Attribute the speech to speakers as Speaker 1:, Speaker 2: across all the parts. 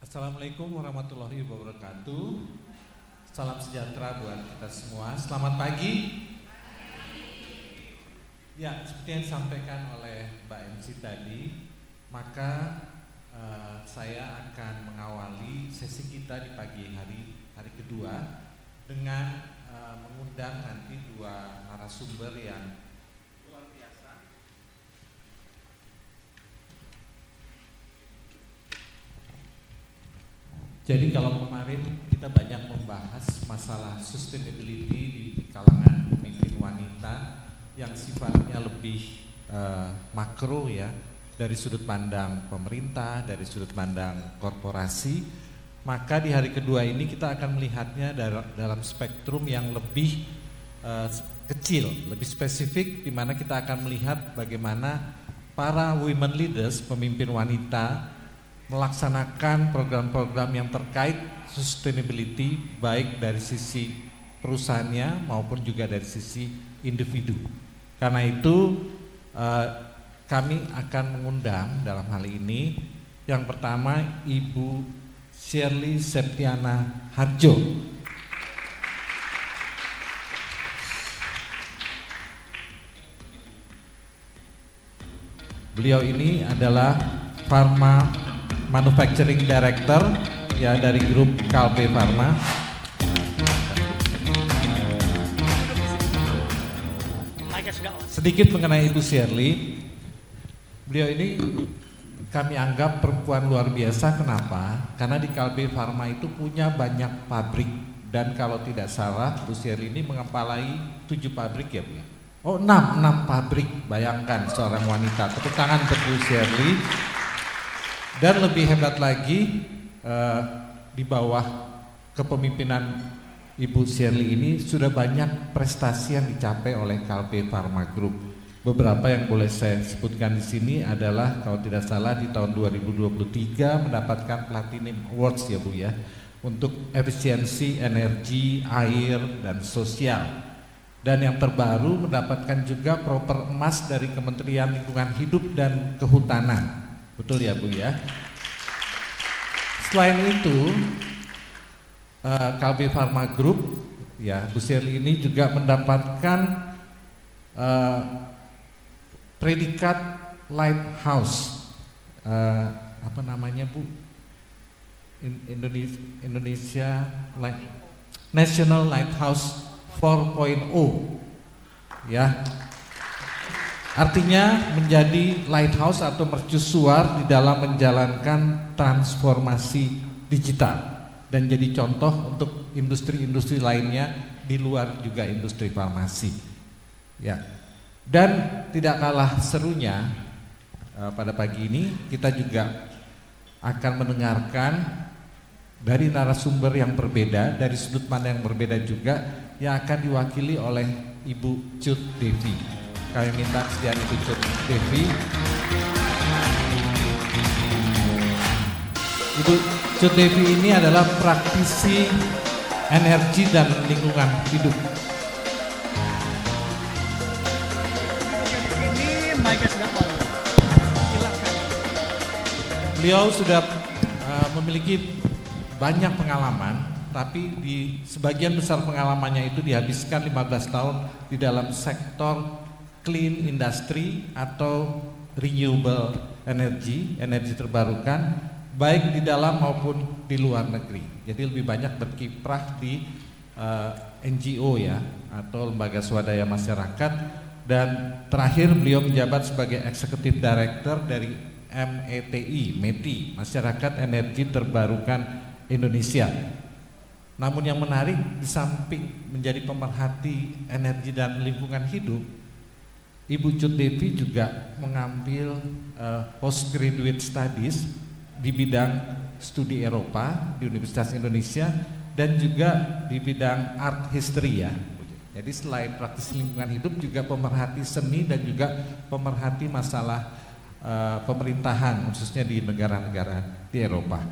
Speaker 1: Assalamualaikum warahmatullahi wabarakatuh. Salam sejahtera buat kita semua. Selamat pagi. Ya, seperti yang disampaikan oleh Mbak MC tadi, maka saya akan mengawali sesi kita di pagi hari kedua dengan mengundang nanti dua narasumber yang luar biasa. Jadi kalau kemarin kita banyak membahas masalah sustainability di kalangan pemimpin wanita yang sifatnya lebih makro ya, dari sudut pandang pemerintah, dari sudut pandang korporasi, maka di hari kedua ini kita akan melihatnya dalam spektrum yang lebih kecil, lebih spesifik, di mana kita akan melihat bagaimana para women leaders, pemimpin wanita, melaksanakan program-program yang terkait sustainability baik dari sisi perusahaannya maupun juga dari sisi individu. Karena itu kami akan mengundang dalam hal ini yang pertama Ibu Shirley Septiana Harjo. Beliau ini adalah Pharma Manufacturing Director ya dari grup Kalbe Pharma. Sedikit mengenai Ibu Shirley, beliau ini kami anggap perempuan luar biasa. Kenapa? Karena di Kalbe Pharma itu punya banyak pabrik, dan kalau tidak salah Bu Shirley ini mengepalai 7 pabrik ya Bu ya? Oh 6 pabrik, bayangkan seorang wanita. Tepuk tangan untuk Bu Shirley. Dan lebih hebat lagi di bawah kepemimpinan Ibu Shirley ini sudah banyak prestasi yang dicapai oleh Kalbe Pharma Group. Beberapa yang boleh saya sebutkan di sini adalah kalau tidak salah di tahun 2023 mendapatkan Platinum Awards ya Bu ya, untuk efisiensi energi, air, dan sosial. Dan yang terbaru mendapatkan juga proper emas dari Kementerian Lingkungan Hidup dan Kehutanan. Betul ya Bu ya. Selain itu Kalbe Pharma Group ya, Bu Shirley ini juga mendapatkan predikat Lighthouse apa namanya Bu? Indonesia National Lighthouse 4.0 ya. Artinya menjadi lighthouse atau mercusuar di dalam menjalankan transformasi digital dan jadi contoh untuk industri-industri lainnya di luar juga industri farmasi. Ya. Dan tidak kalah serunya pada pagi ini kita juga akan mendengarkan dari narasumber yang berbeda, dari sudut pandang yang berbeda juga, yang akan diwakili oleh Ibu Cut Devi. Kami minta sediaan Ibu Cut Devi. Ibu Cut Devi ini adalah praktisi energi dan lingkungan hidup. Beliau sudah memiliki banyak pengalaman, tapi di sebagian besar pengalamannya itu dihabiskan 15 tahun di dalam sektor clean industry atau renewable energy, energi terbarukan, baik di dalam maupun di luar negeri. Jadi lebih banyak berkiprah di NGO ya, atau lembaga swadaya masyarakat, dan terakhir beliau menjabat sebagai Executive Director dari METI, Masyarakat Energi Terbarukan Indonesia. Namun yang menarik, di samping menjadi pemerhati energi dan lingkungan hidup, Ibu Cut Devi juga mengambil postgraduate studies di bidang studi Eropa di Universitas Indonesia dan juga di bidang art history ya. Jadi selain praktisi lingkungan hidup juga pemerhati seni dan juga pemerhati masalah pemerintahan khususnya di negara-negara di Eropa.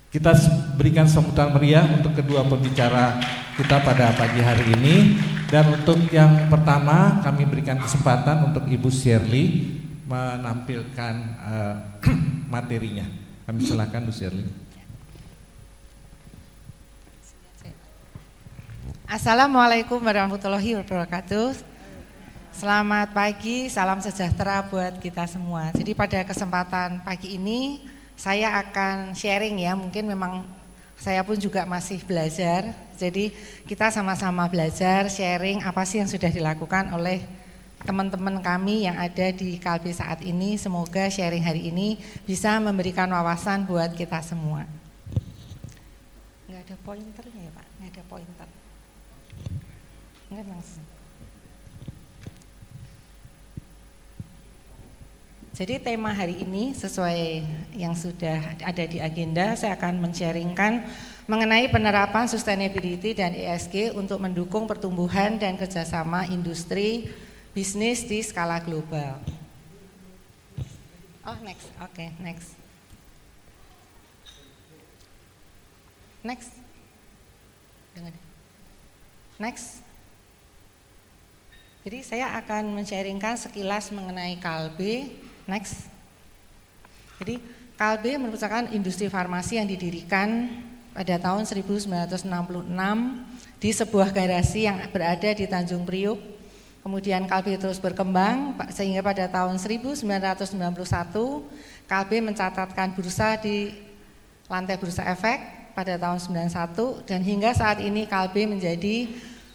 Speaker 1: Kita berikan sambutan meriah untuk kedua pembicara kita pada pagi hari ini. Dan untuk yang pertama kami berikan kesempatan untuk Ibu Shirley menampilkan materinya. Kami silakan Bu Shirley.
Speaker 2: Assalamualaikum warahmatullahi wabarakatuh. Selamat pagi, salam sejahtera buat kita semua. Jadi pada kesempatan pagi ini saya akan sharing ya, mungkin memang saya pun juga masih belajar. Jadi kita sama-sama belajar, sharing apa sih yang sudah dilakukan oleh teman-teman kami yang ada di KLB saat ini. Semoga sharing hari ini bisa memberikan wawasan buat kita semua. Nggak ada pointernya ya Pak, nggak ada pointer. Enggak langsung. Jadi tema hari ini sesuai yang sudah ada di agenda, saya akan men-sharingkan mengenai penerapan sustainability dan ESG untuk mendukung pertumbuhan dan kerjasama industri bisnis di skala global. Oh next, oke, next. Next. Dengar. Next. Jadi saya akan men-sharingkan sekilas mengenai KLB. Next. Jadi KLB merupakan industri farmasi yang didirikan pada tahun 1966 di sebuah garasi yang berada di Tanjung Priuk. Kemudian KLB terus berkembang sehingga pada tahun 1991 KLB mencatatkan bursa di lantai bursa efek pada tahun 91 dan hingga saat ini KLB menjadi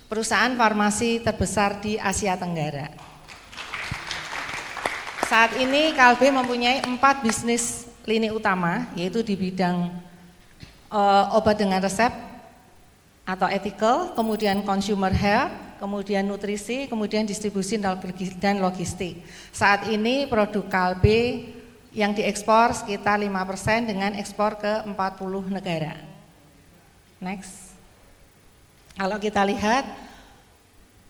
Speaker 2: perusahaan farmasi terbesar di Asia Tenggara. Saat ini KLB mempunyai 4 bisnis lini utama, yaitu di bidang obat dengan resep atau ethical, kemudian consumer health, kemudian nutrisi, kemudian distribusi dan logistik. Saat ini produk KLB yang diekspor sekitar 5% dengan ekspor ke 40 negara. Next. Kalau kita lihat,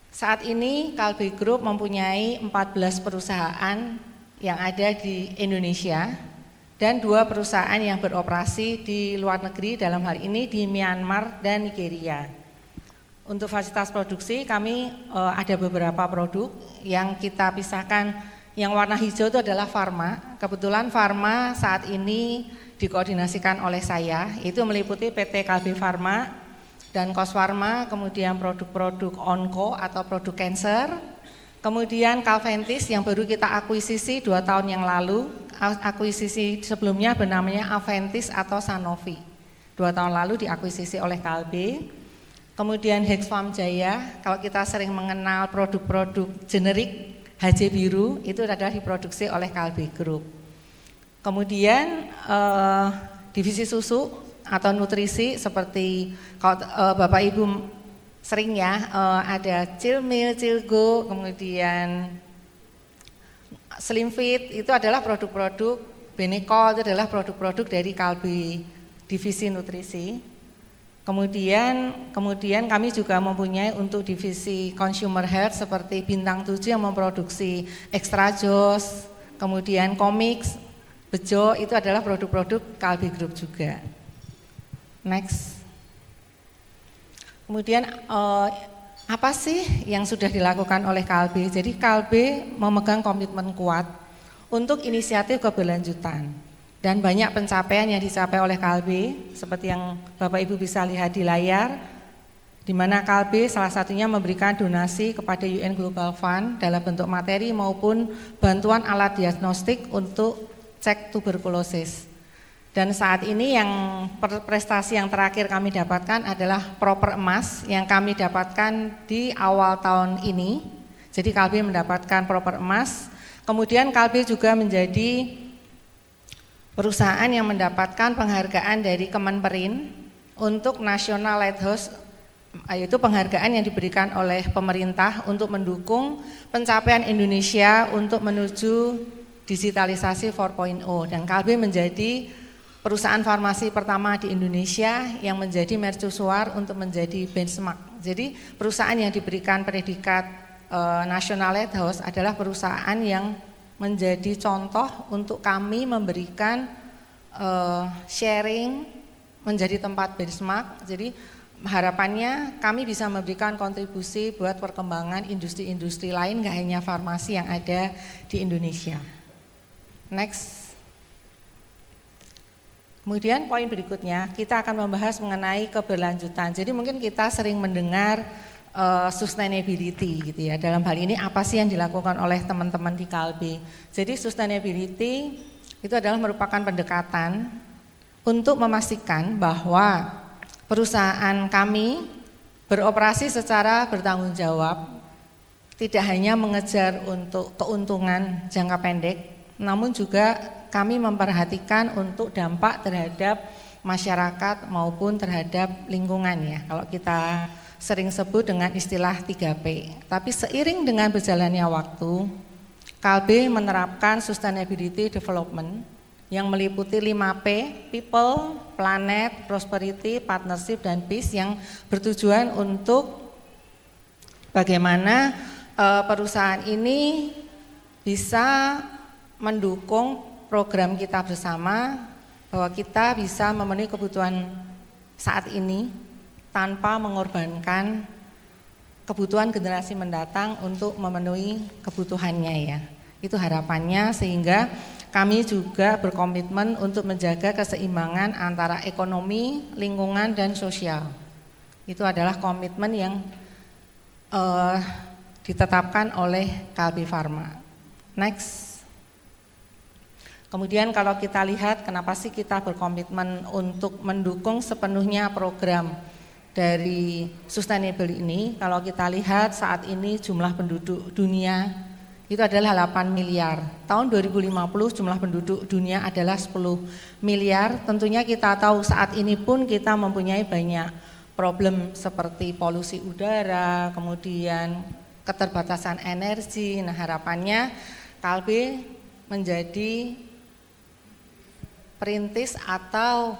Speaker 2: saat ini KLB Group mempunyai 14 perusahaan yang ada di Indonesia dan 2 perusahaan yang beroperasi di luar negeri, dalam hal ini di Myanmar dan Nigeria. Untuk fasilitas produksi kami ada beberapa produk yang kita pisahkan. Yang warna hijau itu adalah farma. Kebetulan farma saat ini dikoordinasikan oleh saya, itu meliputi PT KLB Farma dan Koswarma, kemudian produk-produk onco atau produk cancer, kemudian Calventis yang baru kita akuisisi 2 tahun yang lalu, akuisisi sebelumnya bernamanya Aventis atau Sanofi, 2 tahun lalu diakuisisi oleh KLB, kemudian Hexfarm Jaya, kalau kita sering mengenal produk-produk generik HJ Biru, itu adalah diproduksi oleh KLB Group. Kemudian divisi susu atau nutrisi seperti kalau Bapak Ibu sering ya ada Chilmil, Chilgo, kemudian Slim Fit, itu adalah produk-produk Benecol, itu adalah produk-produk dari KLB divisi nutrisi. Kemudian kami juga mempunyai untuk divisi consumer health seperti Bintang 7 yang memproduksi Extra Joss, kemudian Comics, Bejo, itu adalah produk-produk KLB Group juga. Next. Kemudian apa sih yang sudah dilakukan oleh KLB? Jadi KLB memegang komitmen kuat untuk inisiatif keberlanjutan dan banyak pencapaian yang dicapai oleh KLB seperti yang Bapak Ibu bisa lihat di layar, di mana KLB salah satunya memberikan donasi kepada UN Global Fund dalam bentuk materi maupun bantuan alat diagnostik untuk cek tuberkulosis. Dan saat ini yang prestasi yang terakhir kami dapatkan adalah proper emas yang kami dapatkan di awal tahun ini. Jadi KLB mendapatkan proper emas. Kemudian KLB juga menjadi perusahaan yang mendapatkan penghargaan dari Kemenperin untuk National Lighthouse, yaitu penghargaan yang diberikan oleh pemerintah untuk mendukung pencapaian Indonesia untuk menuju digitalisasi 4.0, dan KLB menjadi perusahaan farmasi pertama di Indonesia yang menjadi mercusuar untuk menjadi benchmark. Jadi perusahaan yang diberikan predikat National Lighthouse adalah perusahaan yang menjadi contoh untuk kami memberikan sharing menjadi tempat benchmark. Jadi harapannya kami bisa memberikan kontribusi buat perkembangan industri-industri lain, gak hanya farmasi yang ada di Indonesia. Next. Kemudian poin berikutnya kita akan membahas mengenai keberlanjutan. Jadi mungkin kita sering mendengar sustainability gitu ya. Dalam hal ini apa sih yang dilakukan oleh teman-teman di KLB? Jadi sustainability itu adalah merupakan pendekatan untuk memastikan bahwa perusahaan kami beroperasi secara bertanggung jawab, tidak hanya mengejar untuk keuntungan jangka pendek, namun juga kami memperhatikan untuk dampak terhadap masyarakat maupun terhadap lingkungan ya. Kalau kita sering sebut dengan istilah 3P. Tapi seiring dengan berjalannya waktu, KLB menerapkan sustainability development yang meliputi 5P, people, planet, prosperity, partnership, dan peace, yang bertujuan untuk bagaimana perusahaan ini bisa mendukung program kita bersama, bahwa kita bisa memenuhi kebutuhan saat ini tanpa mengorbankan kebutuhan generasi mendatang untuk memenuhi kebutuhannya ya. Itu harapannya, sehingga kami juga berkomitmen untuk menjaga keseimbangan antara ekonomi, lingkungan, dan sosial. Itu adalah komitmen yang ditetapkan oleh KLB Pharma. Next. Kemudian kalau kita lihat kenapa sih kita berkomitmen untuk mendukung sepenuhnya program dari sustainable ini. Kalau kita lihat saat ini jumlah penduduk dunia itu adalah 8 miliar. Tahun 2050 jumlah penduduk dunia adalah 10 miliar. Tentunya kita tahu saat ini pun kita mempunyai banyak problem seperti polusi udara, kemudian keterbatasan energi. Nah, harapannya KLB menjadi perintis atau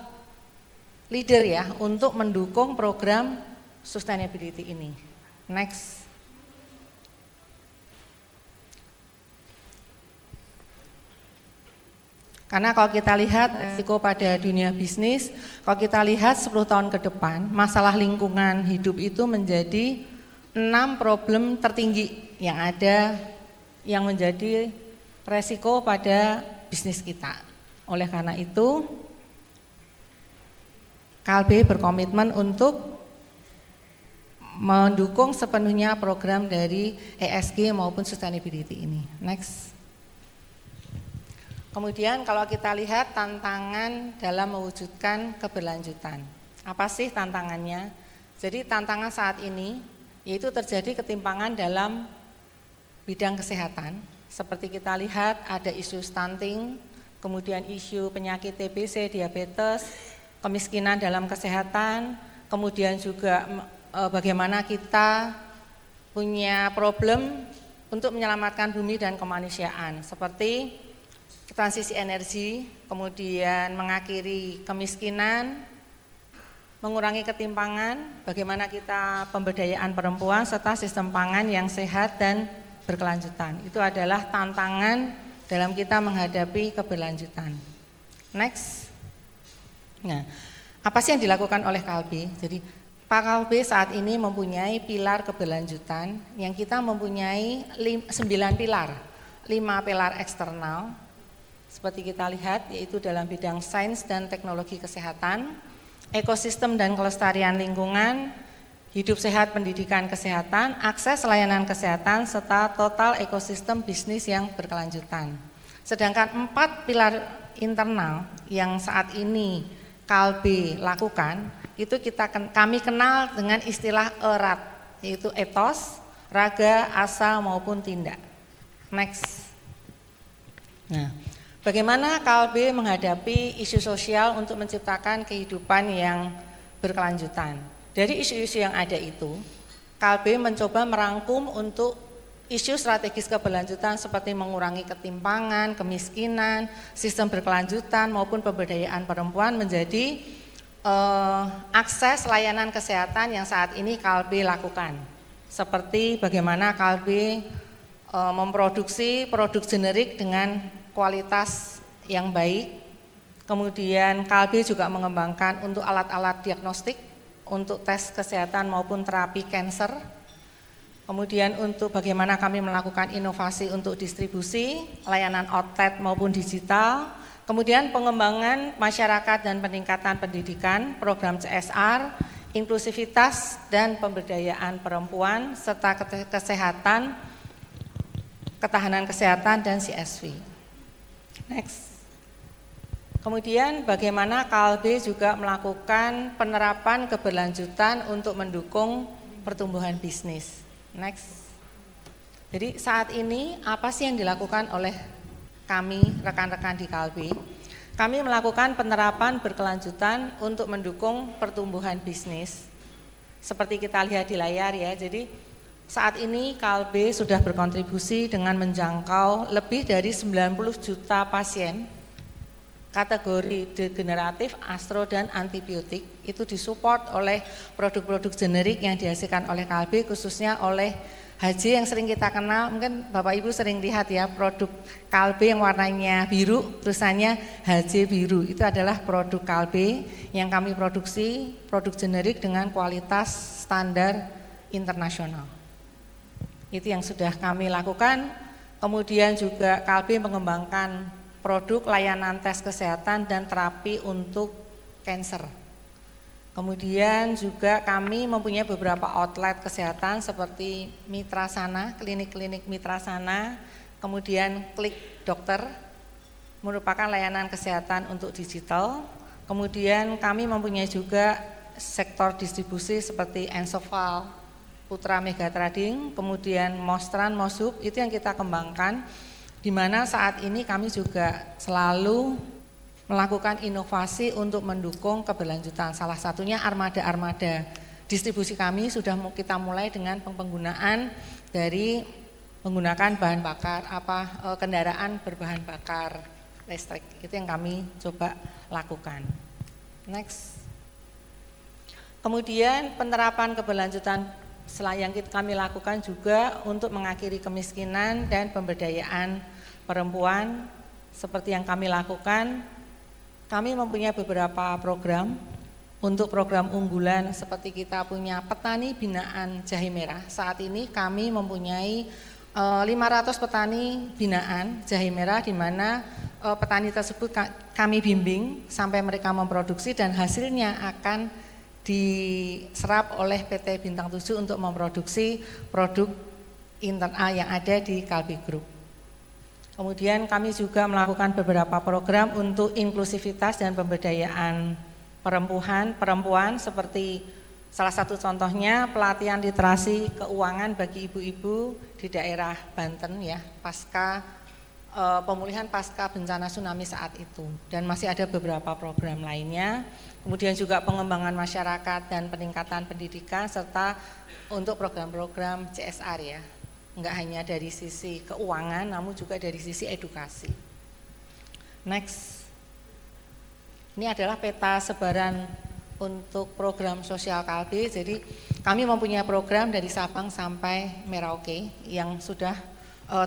Speaker 2: leader ya untuk mendukung program sustainability ini. Next. Karena kalau kita lihat risiko pada dunia bisnis, kalau kita lihat 10 tahun ke depan, masalah lingkungan hidup itu menjadi 6 problem tertinggi yang ada, yang menjadi resiko pada bisnis kita. Oleh karena itu, KLB berkomitmen untuk mendukung sepenuhnya program dari ESG maupun sustainability ini. Next. Kemudian kalau kita lihat tantangan dalam mewujudkan keberlanjutan. Apa sih tantangannya? Jadi tantangan saat ini yaitu terjadi ketimpangan dalam bidang kesehatan. Seperti kita lihat ada isu stunting, kemudian isu penyakit TBC, diabetes, kemiskinan dalam kesehatan, kemudian juga bagaimana kita punya problem untuk menyelamatkan bumi dan kemanusiaan, seperti transisi energi, kemudian mengakhiri kemiskinan, mengurangi ketimpangan, bagaimana kita pemberdayaan perempuan, serta sistem pangan yang sehat dan berkelanjutan. Itu adalah tantangan dalam kita menghadapi keberlanjutan. Next. Nah, apa sih yang dilakukan oleh KLB? Jadi KLB saat ini mempunyai pilar keberlanjutan yang kita mempunyai 9 pilar. 5 pilar eksternal seperti kita lihat, yaitu dalam bidang sains dan teknologi kesehatan, ekosistem dan kelestarian lingkungan, hidup sehat pendidikan kesehatan, akses layanan kesehatan, serta total ekosistem bisnis yang berkelanjutan. Sedangkan 4 pilar internal yang saat ini KLB lakukan, itu kami kenal dengan istilah ERAT, yaitu etos, raga, asa maupun tindak. Next. Nah, bagaimana KLB menghadapi isu sosial untuk menciptakan kehidupan yang berkelanjutan? Dari isu-isu yang ada itu, KLB mencoba merangkum untuk isu strategis keberlanjutan seperti mengurangi ketimpangan, kemiskinan, sistem berkelanjutan maupun pemberdayaan perempuan menjadi akses layanan kesehatan yang saat ini KLB lakukan. Seperti bagaimana KLB memproduksi produk generik dengan kualitas yang baik. Kemudian KLB juga mengembangkan untuk alat-alat diagnostik untuk tes kesehatan maupun terapi kanker. Kemudian untuk bagaimana kami melakukan inovasi untuk distribusi, layanan outlet maupun digital, Kemudian pengembangan masyarakat dan peningkatan pendidikan, program CSR, inklusivitas dan pemberdayaan perempuan, serta kesehatan, ketahanan kesehatan dan CSV. Next. Kemudian bagaimana KLB juga melakukan penerapan keberlanjutan untuk mendukung pertumbuhan bisnis. Next. Jadi saat ini apa sih yang dilakukan oleh kami rekan-rekan di KLB? Kami melakukan penerapan berkelanjutan untuk mendukung pertumbuhan bisnis. Seperti kita lihat di layar ya. Jadi saat ini KLB sudah berkontribusi dengan menjangkau lebih dari 90 juta pasien kategori degeneratif, astro dan antibiotik. Itu disupport oleh produk-produk generik yang dihasilkan oleh KLB, khususnya oleh HJ yang sering kita kenal. Mungkin Bapak Ibu sering lihat ya produk KLB yang warnanya biru, tulisannya HJ biru. Itu adalah produk KLB yang kami produksi, produk generik dengan kualitas standar internasional. Itu yang sudah kami lakukan. Kemudian juga KLB mengembangkan produk layanan tes kesehatan dan terapi untuk kanker. Kemudian juga kami mempunyai beberapa outlet kesehatan seperti Mitra Sana, klinik-klinik Mitra Sana, kemudian Klik Dokter, merupakan layanan kesehatan untuk digital. Kemudian kami mempunyai juga sektor distribusi seperti Ensoval, Putra Mega Trading, kemudian Mostran, Moshub, itu yang kita kembangkan, di mana saat ini kami juga selalu melakukan inovasi untuk mendukung keberlanjutan. Salah satunya armada-armada distribusi kami sudah kita mulai dengan penggunaan dari menggunakan bahan bakar kendaraan berbahan bakar listrik. Itu yang kami coba lakukan. Next. Kemudian penerapan keberlanjutan yang kami lakukan juga untuk mengakhiri kemiskinan dan pemberdayaan perempuan. Seperti yang kami lakukan, kami mempunyai beberapa program. Untuk program unggulan seperti kita punya petani binaan jahe merah. Saat ini kami mempunyai 500 petani binaan jahe merah, di mana petani tersebut kami bimbing sampai mereka memproduksi dan hasilnya akan diserap oleh PT Bintang 7 untuk memproduksi produk internal yang ada di KLB Group. Kemudian kami juga melakukan beberapa program untuk inklusivitas dan pemberdayaan perempuan seperti salah satu contohnya pelatihan literasi keuangan bagi ibu-ibu di daerah Banten ya, pasca pemulihan pasca bencana tsunami saat itu, dan masih ada beberapa program lainnya. Kemudian juga pengembangan masyarakat dan peningkatan pendidikan serta untuk program-program CSR ya. Enggak hanya dari sisi keuangan, namun juga dari sisi edukasi. Next. Ini adalah peta sebaran untuk program sosial KLB. Jadi kami mempunyai program dari Sabang sampai Merauke yang sudah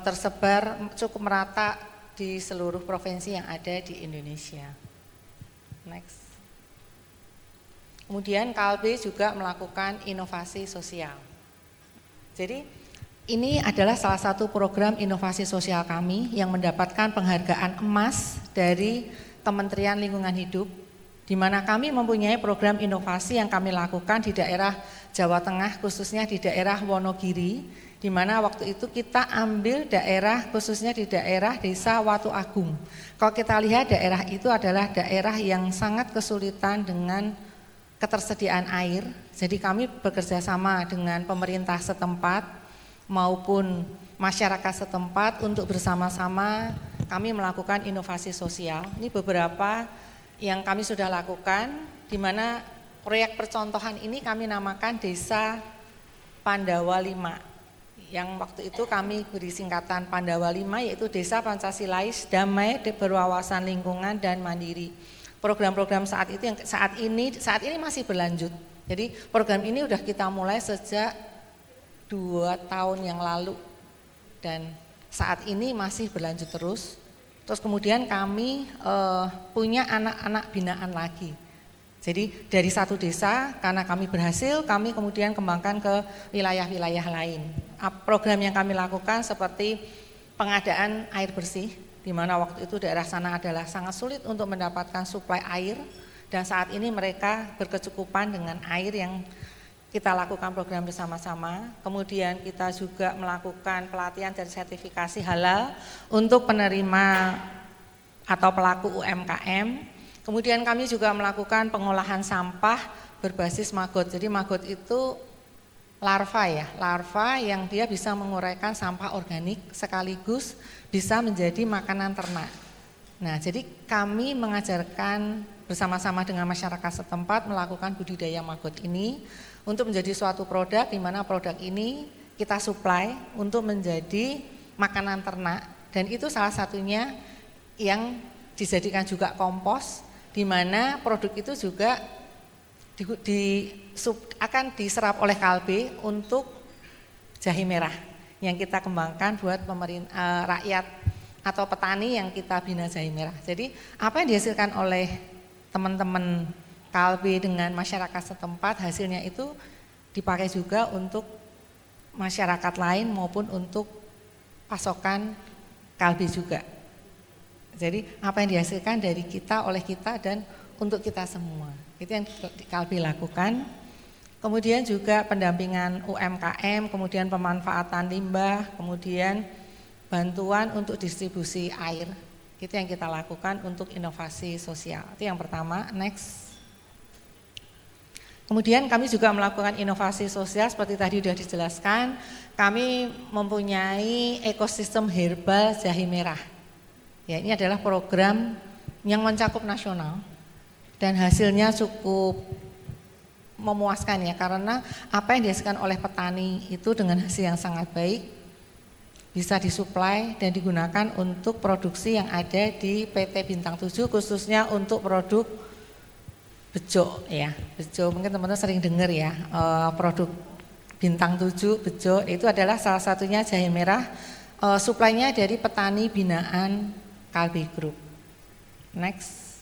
Speaker 2: tersebar cukup merata di seluruh provinsi yang ada di Indonesia. Next. Kemudian KLB juga melakukan inovasi sosial. Jadi ini adalah salah satu program inovasi sosial kami yang mendapatkan penghargaan emas dari Kementerian Lingkungan Hidup, di mana kami mempunyai program inovasi yang kami lakukan di daerah Jawa Tengah, khususnya di daerah Wonogiri, di mana waktu itu kita ambil daerah khususnya di daerah Desa Watu Agung. Kalau kita lihat daerah itu adalah daerah yang sangat kesulitan dengan ketersediaan air, jadi kami bekerja sama dengan pemerintah setempat maupun masyarakat setempat untuk bersama-sama kami melakukan inovasi sosial. Ini beberapa yang kami sudah lakukan, di mana proyek percontohan ini kami namakan Desa Pandawa 5. Yang waktu itu kami beri singkatan Pandawa 5, yaitu Desa Pancasilais, Damai, Berwawasan Lingkungan dan Mandiri. Program-program saat itu yang saat ini masih berlanjut. Jadi program ini sudah kita mulai sejak 2 tahun yang lalu dan saat ini masih berlanjut terus. Terus kemudian kami punya anak-anak binaan lagi. Jadi dari satu desa, karena kami berhasil, kami kemudian kembangkan ke wilayah-wilayah lain. Program yang kami lakukan seperti pengadaan air bersih di mana waktu itu daerah sana adalah sangat sulit untuk mendapatkan suplai air, dan saat ini mereka berkecukupan dengan air yang kita lakukan program bersama-sama. Kemudian kita juga melakukan pelatihan dan sertifikasi halal untuk penerima atau pelaku UMKM. Kemudian kami juga melakukan pengolahan sampah berbasis maggot. Jadi maggot itu larva yang dia bisa menguraikan sampah organik sekaligus bisa menjadi makanan ternak. Nah, jadi kami mengajarkan bersama-sama dengan masyarakat setempat melakukan budidaya maggot ini untuk menjadi suatu produk di mana produk ini kita supply untuk menjadi makanan ternak, dan itu salah satunya yang dijadikan juga kompos, di mana produk itu juga akan diserap oleh KLB untuk jahe merah yang kita kembangkan buat rakyat atau petani yang kita bina jahe merah. Jadi apa yang dihasilkan oleh teman-teman KLB dengan masyarakat setempat, hasilnya itu dipakai juga untuk masyarakat lain maupun untuk pasokan KLB juga. Jadi apa yang dihasilkan dari kita, oleh kita, dan untuk kita semua. Itu yang KLB lakukan. Kemudian juga pendampingan UMKM, kemudian pemanfaatan limbah, kemudian bantuan untuk distribusi air. Itu yang kita lakukan untuk inovasi sosial. Itu yang pertama. Next. Kemudian kami juga melakukan inovasi sosial seperti tadi sudah dijelaskan. Kami mempunyai ekosistem herbal jahe merah. Ya, ini adalah program yang mencakup nasional dan hasilnya cukup memuaskan ya, karena apa yang dihasilkan oleh petani itu dengan hasil yang sangat baik bisa disuplai dan digunakan untuk produksi yang ada di PT Bintang 7, khususnya untuk produk bejo ya. Bejo mungkin teman-teman sering dengar ya, produk Bintang 7 bejo itu adalah salah satunya jahe merah, suplainya dari petani binaan KLB Group. Next.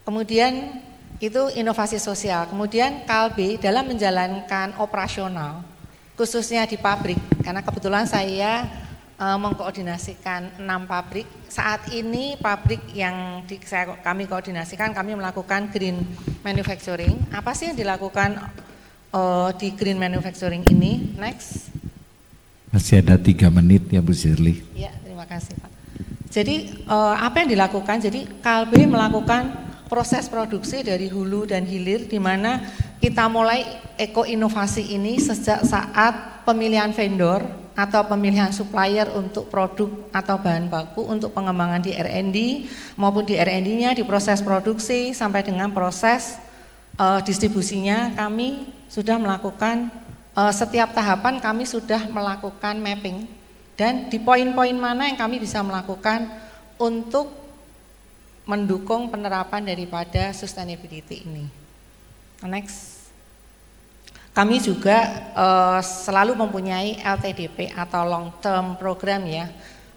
Speaker 2: Kemudian itu inovasi sosial. Kemudian KLB dalam menjalankan operasional, khususnya di pabrik, karena kebetulan saya mengkoordinasikan 6 pabrik. Saat ini pabrik yang kami koordinasikan, kami melakukan green manufacturing. Apa sih yang dilakukan di green manufacturing ini? Next.
Speaker 3: Masih ada 3 menit ya Bu Shirley.
Speaker 2: Ya, terima kasih Pak. Jadi apa yang dilakukan? Jadi KLB melakukan proses produksi dari hulu dan hilir, di mana kita mulai eko inovasi ini sejak saat pemilihan vendor atau pemilihan supplier untuk produk atau bahan baku untuk pengembangan di R&D maupun di R&D-nya, di proses produksi sampai dengan proses distribusinya. Kami sudah melakukan setiap tahapan, kami sudah melakukan mapping. Dan di poin-poin mana yang kami bisa melakukan untuk mendukung penerapan daripada sustainability ini. Next. Kami juga selalu mempunyai LTDP atau long term program ya,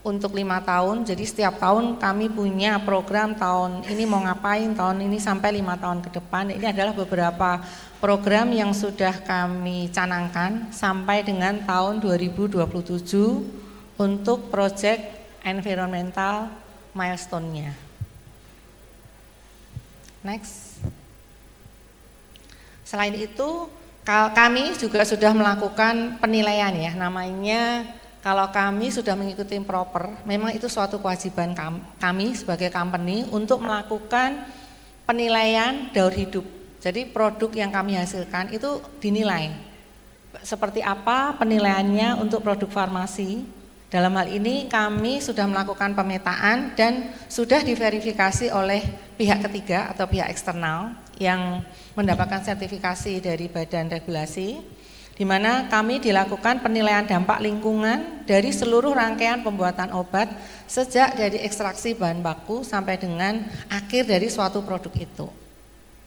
Speaker 2: untuk 5 tahun. Jadi setiap tahun kami punya program, tahun ini mau ngapain, tahun ini sampai 5 tahun ke depan. Ini adalah beberapa program yang sudah kami canangkan sampai dengan tahun 2027 untuk project environmental milestone-nya. Next. Selain itu, kami juga sudah melakukan penilaian ya, namanya kalau kami sudah mengikuti proper, memang itu suatu kewajiban kami sebagai company untuk melakukan penilaian daur hidup. Jadi produk yang kami hasilkan itu dinilai. Seperti apa penilaiannya untuk produk farmasi? Dalam hal ini kami sudah melakukan pemetaan dan sudah diverifikasi oleh pihak ketiga atau pihak eksternal yang mendapatkan sertifikasi dari badan regulasi, di mana kami dilakukan penilaian dampak lingkungan dari seluruh rangkaian pembuatan obat sejak dari ekstraksi bahan baku sampai dengan akhir dari suatu produk itu.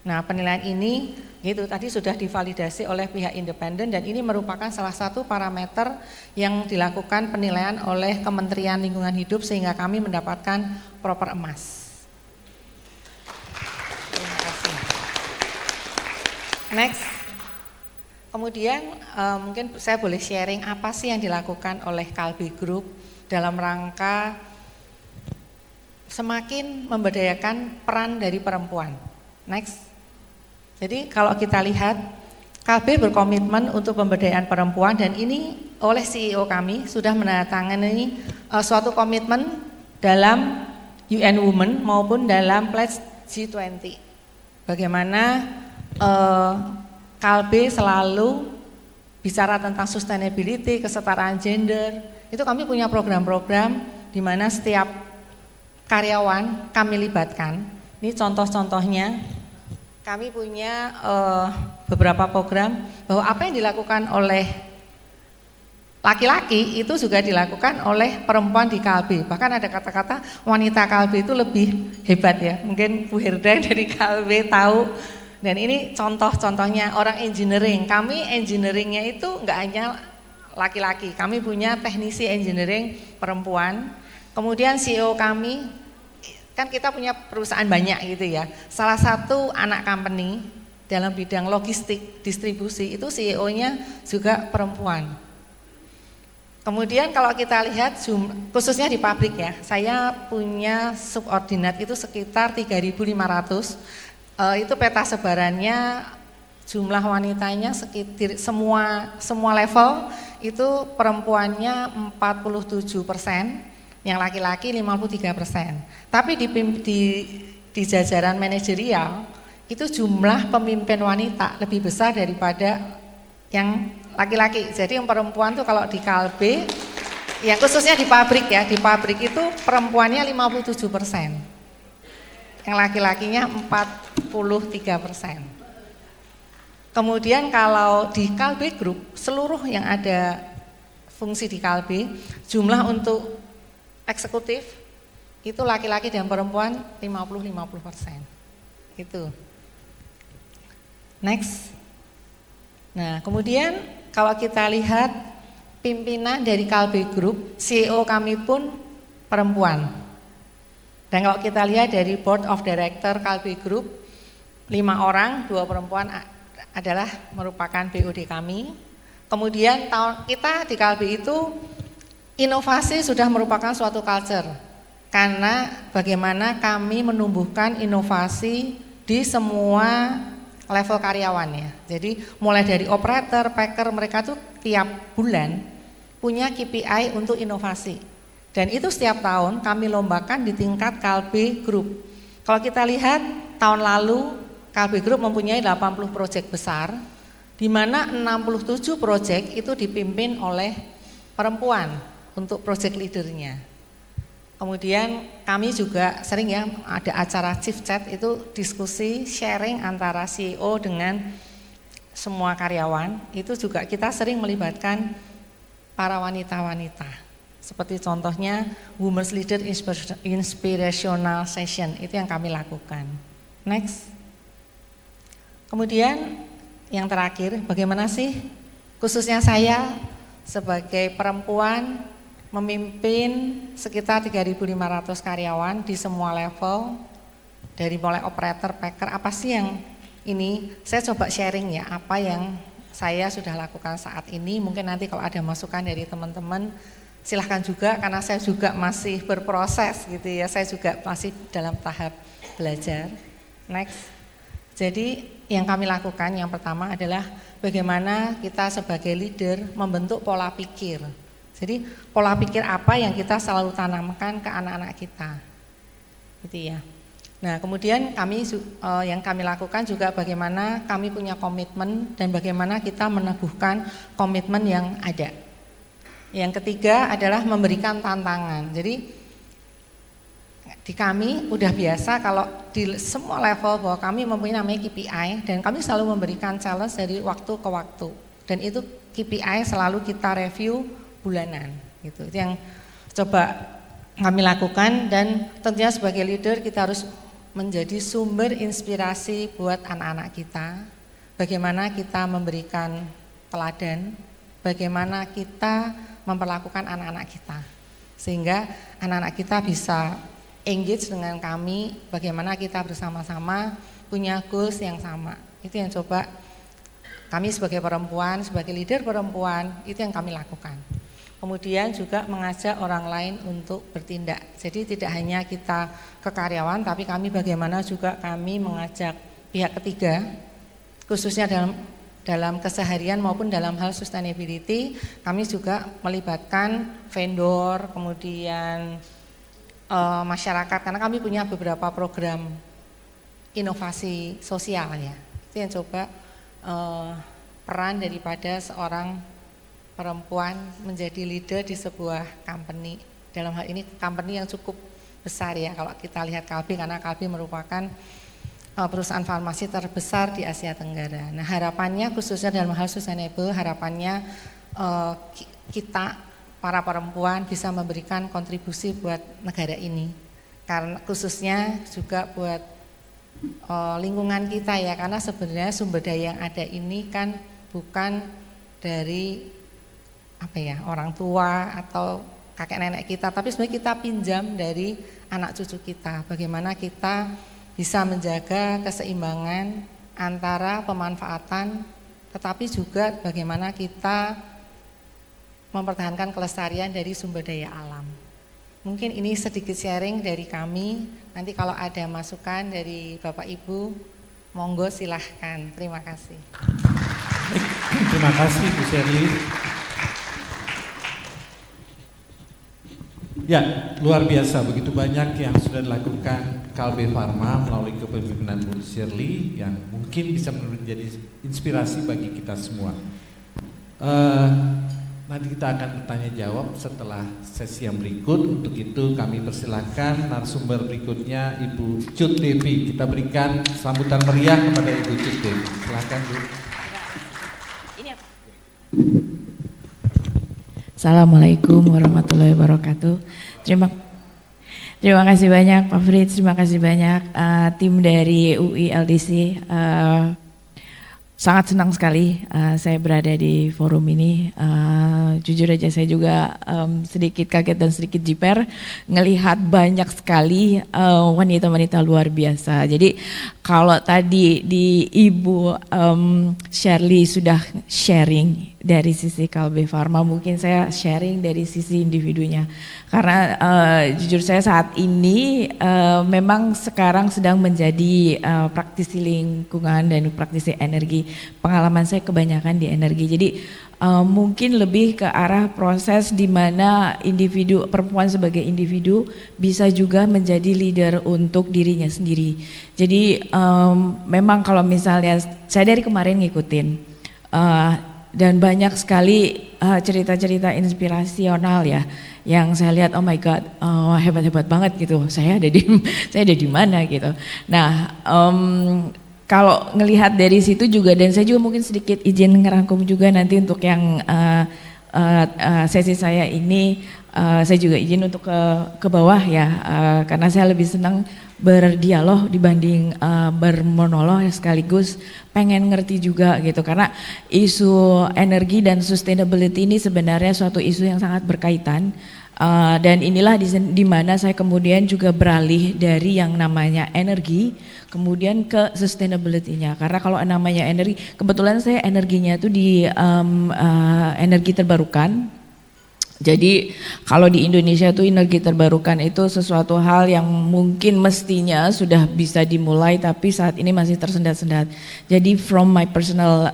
Speaker 2: Nah, penilaian ini itu tadi sudah divalidasi oleh pihak independen, dan ini merupakan salah satu parameter yang dilakukan penilaian oleh Kementerian Lingkungan Hidup sehingga kami mendapatkan proper emas. Terima kasih. Next. Kemudian mungkin saya boleh sharing apa sih yang dilakukan oleh Kalbe Group dalam rangka semakin memberdayakan peran dari perempuan. Next. Jadi kalau kita lihat, Kalbe berkomitmen untuk pemberdayaan perempuan dan ini oleh CEO kami sudah menandatangani suatu komitmen dalam UN Women maupun dalam Pledge G20. Bagaimana Kalbe selalu bicara tentang sustainability, kesetaraan gender. Itu kami punya program-program di mana setiap karyawan kami libatkan. Ini contoh-contohnya. Kami punya beberapa program bahwa apa yang dilakukan oleh laki-laki itu juga dilakukan oleh perempuan di Kalbe. Bahkan ada kata-kata wanita Kalbe itu lebih hebat ya. Mungkin Bu Herda dari Kalbe tahu. Dan ini contoh-contohnya orang engineering. Kami engineeringnya itu enggak hanya laki-laki. Kami punya teknisi engineering perempuan. Kemudian CEO kami, kan kita punya perusahaan banyak gitu ya. Salah satu anak company dalam bidang logistik distribusi itu CEO-nya juga perempuan. Kemudian kalau kita lihat khususnya di pabrik ya, saya punya subordinat itu sekitar 3.500. Itu peta sebarannya jumlah wanitanya sekitar semua level itu perempuannya 47%. Yang laki-laki 53%. Tapi di jajaran manajerial itu jumlah pemimpin wanita lebih besar daripada yang laki-laki. Jadi yang perempuan tuh kalau di Kalbe, yang khususnya di pabrik ya, di pabrik itu perempuannya 57%. Yang laki-lakinya 43%. Kemudian kalau di Kalbe Group, seluruh yang ada fungsi di Kalbe, jumlah untuk eksekutif itu laki-laki dan perempuan 50-50%. Itu. Next. Nah, kemudian kalau kita lihat pimpinan dari Kalbe Group, CEO kami pun perempuan. Dan kalau kita lihat dari Board of Director Kalbe Group, 5 orang, 2 perempuan adalah merupakan BOD kami. Kemudian kita di Kalbe itu inovasi sudah merupakan suatu culture karena bagaimana kami menumbuhkan inovasi di semua level karyawannya. Jadi mulai dari operator, packer, mereka tuh tiap bulan punya KPI untuk inovasi. Dan itu setiap tahun kami lombakan di tingkat Kalbe Group. Kalau kita lihat tahun lalu Kalbe Group mempunyai 80 proyek besar, di mana 67 proyek itu dipimpin oleh perempuan untuk project leadernya. Kemudian kami juga sering ya ada acara chief chat itu diskusi sharing antara CEO dengan semua karyawan. Itu juga kita sering melibatkan para wanita-wanita. Seperti contohnya Women's Leader Inspirational Session itu yang kami lakukan. Next. Kemudian yang terakhir, bagaimana sih khususnya saya sebagai perempuan memimpin sekitar 3.500 karyawan di semua level, dari mulai operator, packer, apa sih yang ini saya coba sharing ya, apa yang saya sudah lakukan saat ini. Mungkin nanti kalau ada masukan dari teman-teman silahkan juga, karena saya juga masih berproses gitu ya, saya juga masih dalam tahap belajar. Next. Jadi yang kami lakukan yang pertama adalah bagaimana kita sebagai leader membentuk pola pikir. Jadi pola pikir apa yang kita selalu tanamkan ke anak-anak kita, gitu ya. Nah kemudian yang kami lakukan juga bagaimana kami punya komitmen dan bagaimana kita meneguhkan komitmen yang ada. Yang ketiga adalah memberikan tantangan. Jadi di kami udah biasa kalau di semua level bahwa kami mempunyai namanya KPI dan kami selalu memberikan challenge dari waktu ke waktu. Dan itu KPI selalu kita review bulanan gitu. Itu yang coba kami lakukan dan tentunya sebagai leader kita harus menjadi sumber inspirasi buat anak-anak kita. Bagaimana kita memberikan teladan, bagaimana kita memperlakukan anak-anak kita. Sehingga anak-anak kita bisa engage dengan kami, bagaimana kita bersama-sama punya goals yang sama. Itu yang coba kami sebagai perempuan, sebagai leader perempuan, itu yang kami lakukan. Kemudian juga mengajak orang lain untuk bertindak. Jadi tidak hanya kita ke karyawan, tapi kami bagaimana juga kami mengajak pihak ketiga, khususnya dalam keseharian maupun dalam hal sustainability. Kami juga melibatkan vendor, kemudian masyarakat, karena kami punya beberapa program inovasi sosial ya. Itu yang coba peran daripada seorang perempuan menjadi leader di sebuah company. Dalam hal ini company yang cukup besar ya kalau kita lihat Kalbe, karena Kalbe merupakan perusahaan farmasi terbesar di Asia Tenggara. Nah, harapannya khususnya dalam hal sustainable, harapannya kita para perempuan bisa memberikan kontribusi buat negara ini. Karena khususnya juga buat lingkungan kita ya, karena sebenarnya sumber daya yang ada ini kan bukan dari orang tua atau kakek nenek kita, tapi sebenarnya kita pinjam dari anak cucu kita. Bagaimana kita bisa menjaga keseimbangan antara pemanfaatan, tetapi juga bagaimana kita mempertahankan kelestarian dari sumber daya alam. Mungkin ini sedikit sharing dari kami. Nanti kalau ada masukan dari Bapak Ibu, monggo silahkan. Terima kasih.
Speaker 1: Terima kasih Bu Shirley. Ya, luar biasa, begitu banyak yang sudah dilakukan Kalbe Farma melalui kepemimpinan Bu Shirley yang mungkin bisa menjadi inspirasi bagi kita semua. Nanti kita akan bertanya jawab setelah sesi yang berikut. Untuk itu kami persilahkan narasumber berikutnya Ibu Cut Devi. Kita berikan sambutan meriah kepada Ibu Cut Devi. Silakan Bu.
Speaker 4: Assalamualaikum warahmatullahi wabarakatuh. Terima kasih banyak Pak Fritz, terima kasih banyak tim dari UI LDC. Sangat senang sekali saya berada di forum ini. Jujur aja saya juga sedikit kaget dan sedikit jiper ngelihat banyak sekali wanita-wanita luar biasa. Jadi kalau tadi di Ibu Shirley sudah sharing dari sisi Kalbe Farma, mungkin saya sharing dari sisi individunya. Karena jujur saya saat ini memang sekarang sedang menjadi praktisi lingkungan dan praktisi energi. Pengalaman saya kebanyakan di energi. Jadi mungkin lebih ke arah proses di mana individu, perempuan sebagai individu bisa juga menjadi leader untuk dirinya sendiri. Jadi memang kalau misalnya saya dari kemarin ngikutin dan banyak sekali cerita-cerita inspirasional ya, yang saya lihat oh my god, hebat-hebat banget gitu. Saya ada di mana gitu. Nah, kalau ngelihat dari situ juga, dan saya juga mungkin sedikit izin ngerangkum juga nanti untuk yang sesi saya ini, saya juga izin untuk ke bawah ya, karena saya lebih senang berdialog dibanding bermonolog ya, sekaligus pengen ngerti juga gitu, karena isu energi dan sustainability ini sebenarnya suatu isu yang sangat berkaitan. Dan inilah di mana saya kemudian juga beralih dari yang namanya energi kemudian ke sustainability-nya, karena kalau namanya energi, kebetulan saya energinya itu di energi terbarukan. Jadi kalau di Indonesia tuh energi terbarukan itu sesuatu hal yang mungkin mestinya sudah bisa dimulai, tapi saat ini masih tersendat-sendat. Jadi from my personal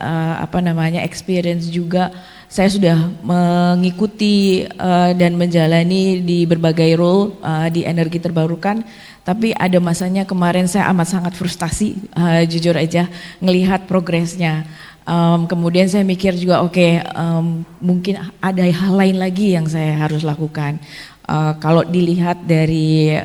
Speaker 4: experience juga, saya sudah mengikuti dan menjalani di berbagai role di energi terbarukan, tapi ada masanya kemarin saya amat sangat frustasi, jujur aja ngelihat progresnya. Kemudian saya mikir juga mungkin ada hal lain lagi yang saya harus lakukan. Kalau dilihat dari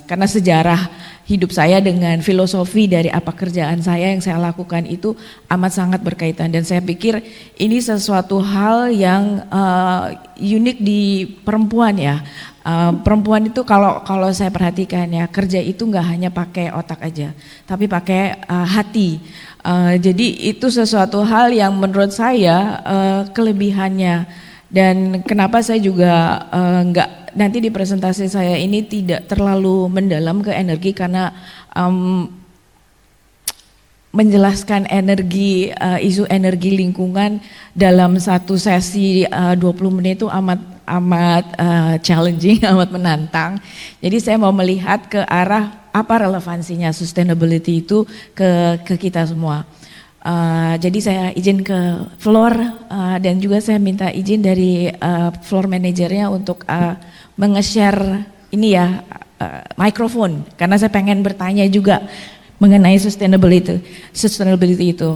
Speaker 4: karena sejarah hidup saya dengan filosofi dari apa kerjaan saya yang saya lakukan itu amat sangat berkaitan, dan saya pikir ini sesuatu hal yang unik di perempuan ya. Perempuan itu kalau saya perhatikan ya, kerja itu nggak hanya pakai otak aja, tapi pakai hati. Jadi itu sesuatu hal yang menurut saya kelebihannya, dan kenapa saya juga nggak nanti di presentasi saya ini tidak terlalu mendalam ke energi, karena menjelaskan isu energi lingkungan dalam satu sesi 20 menit itu amat challenging, amat menantang. Jadi saya mau melihat ke arah apa relevansinya sustainability itu ke kita semua. Jadi saya izin ke floor dan juga saya minta izin dari floor manajernya untuk menge-share ini ya mikrofon karena saya pengen bertanya juga mengenai sustainability itu.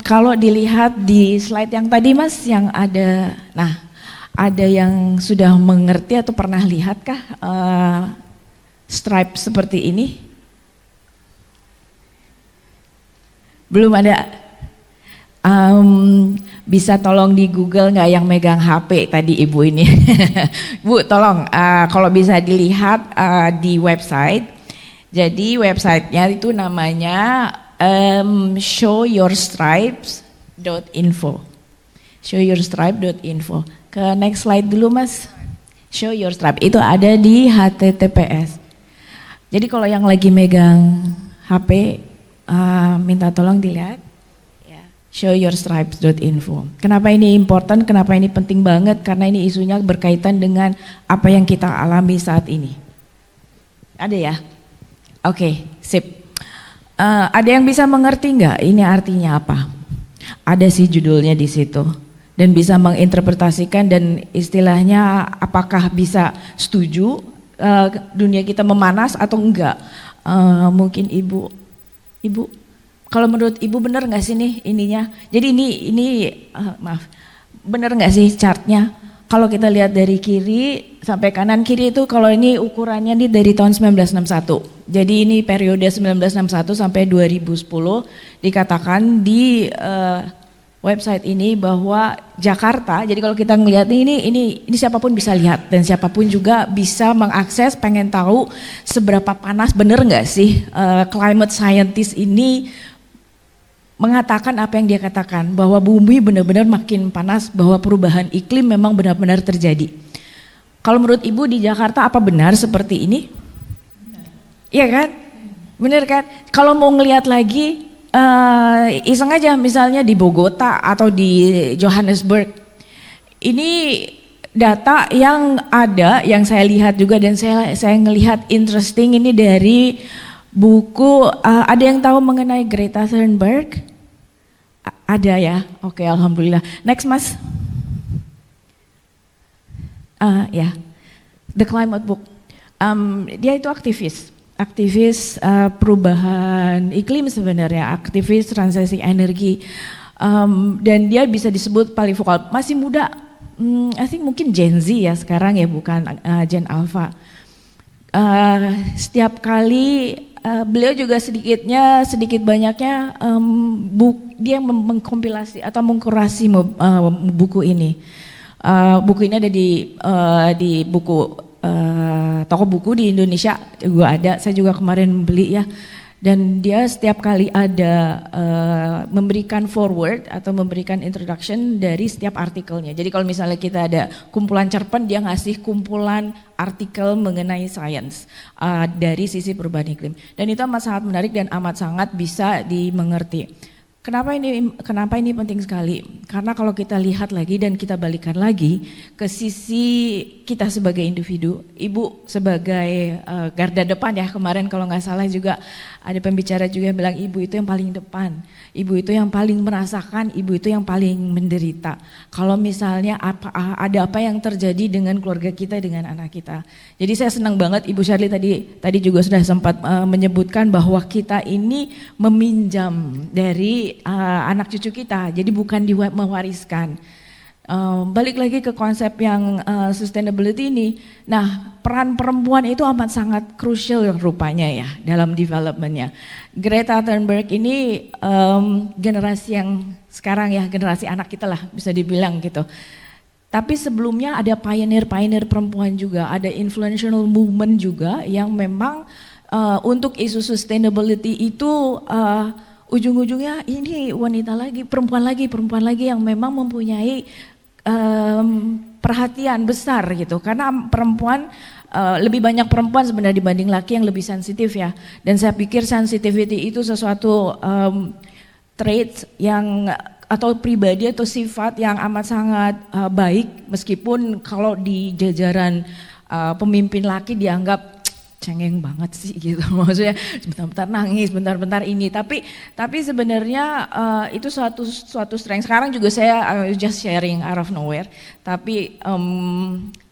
Speaker 4: Kalau dilihat di slide yang tadi Mas yang ada, ada yang sudah mengerti atau pernah lihatkah stripe seperti ini? Belum ada. Bisa tolong di Google nggak yang megang HP tadi ibu ini? Bu, tolong kalau bisa dilihat di website. Jadi websitenya itu namanya showyourstripes.info. Showyourstripe.info. Ke next slide dulu Mas. Show your stripe itu ada di HTTPS. Jadi kalau yang lagi megang HP minta tolong dilihat. Showyourstripes.info. Kenapa ini important? Kenapa ini penting banget? Karena ini isunya berkaitan dengan apa yang kita alami saat ini. Ada ya? Oke, sip. Ada yang bisa mengerti nggak? Ini artinya apa? Ada sih judulnya di situ dan bisa menginterpretasikan dan istilahnya apakah bisa setuju dunia kita memanas atau enggak? Mungkin ibu, kalau menurut ibu benar nggak sih nih ininya? Jadi maaf, benar nggak sih chartnya? Kalau kita lihat dari kiri sampai kanan, kiri itu kalau ini ukurannya nih dari tahun 1961. Jadi ini periode 1961 sampai 2010 dikatakan di website ini bahwa Jakarta, jadi kalau kita ngelihat ini siapapun bisa lihat dan siapapun juga bisa mengakses, pengen tahu seberapa panas, bener nggak sih climate scientist ini mengatakan apa yang dia katakan, bahwa bumi benar-benar makin panas, bahwa perubahan iklim memang benar-benar terjadi. Kalau menurut ibu di Jakarta apa benar seperti ini? Iya kan? Benar kan? Kalau mau ngelihat lagi iseng aja misalnya di Bogota atau di Johannesburg. Ini data yang ada, yang saya lihat juga dan saya ngelihat interesting ini dari buku, ada yang tahu mengenai Greta Thunberg? Ada ya? Oke, alhamdulillah. Next Mas. Ya, The Climate Book. Dia itu aktivis perubahan iklim sebenarnya, aktivis transisi energi, dan dia bisa disebut paling vokal. Masih muda, I think mungkin Gen Z ya sekarang ya, bukan Gen Alpha. Setiap kali beliau juga sedikit banyaknya dia mengkompilasi atau mengkurasi buku ini. Buku ini ada di buku toko buku di Indonesia juga ada. Saya juga kemarin beli ya. Dan dia setiap kali ada memberikan forward atau memberikan introduction dari setiap artikelnya. Jadi kalau misalnya kita ada kumpulan cerpen, dia ngasih kumpulan artikel mengenai sains dari sisi perubahan iklim. Dan itu amat sangat menarik dan amat sangat bisa dimengerti. Kenapa ini penting sekali? Karena kalau kita lihat lagi dan kita balikan lagi ke sisi kita sebagai individu, ibu sebagai garda depan ya, kemarin kalau nggak salah juga ada pembicara juga yang bilang ibu itu yang paling depan, ibu itu yang paling merasakan, ibu itu yang paling menderita. Kalau misalnya ada apa yang terjadi dengan keluarga kita, dengan anak kita. Jadi saya senang banget Ibu Shirley tadi juga sudah sempat menyebutkan bahwa kita ini meminjam dari anak cucu kita, jadi bukan mewariskan. Balik lagi ke konsep yang sustainability ini. Nah, peran perempuan itu amat sangat krusial rupanya ya dalam developmentnya. Greta Thunberg ini generasi yang sekarang ya, generasi anak kita lah bisa dibilang gitu. Tapi sebelumnya ada pioneer perempuan juga, ada influential movement juga yang memang untuk isu sustainability itu ujung-ujungnya ini wanita lagi, perempuan lagi yang memang mempunyai perhatian besar gitu, karena perempuan lebih banyak perempuan sebenarnya dibanding laki yang lebih sensitif ya. Dan saya pikir sensitivity itu sesuatu trait yang atau pribadi atau sifat yang amat sangat baik, meskipun kalau di jajaran pemimpin laki dianggap cengeng banget sih gitu, maksudnya bentar-bentar nangis, bentar-bentar ini, tapi sebenarnya itu suatu strength. Sekarang juga saya just sharing out of nowhere, tapi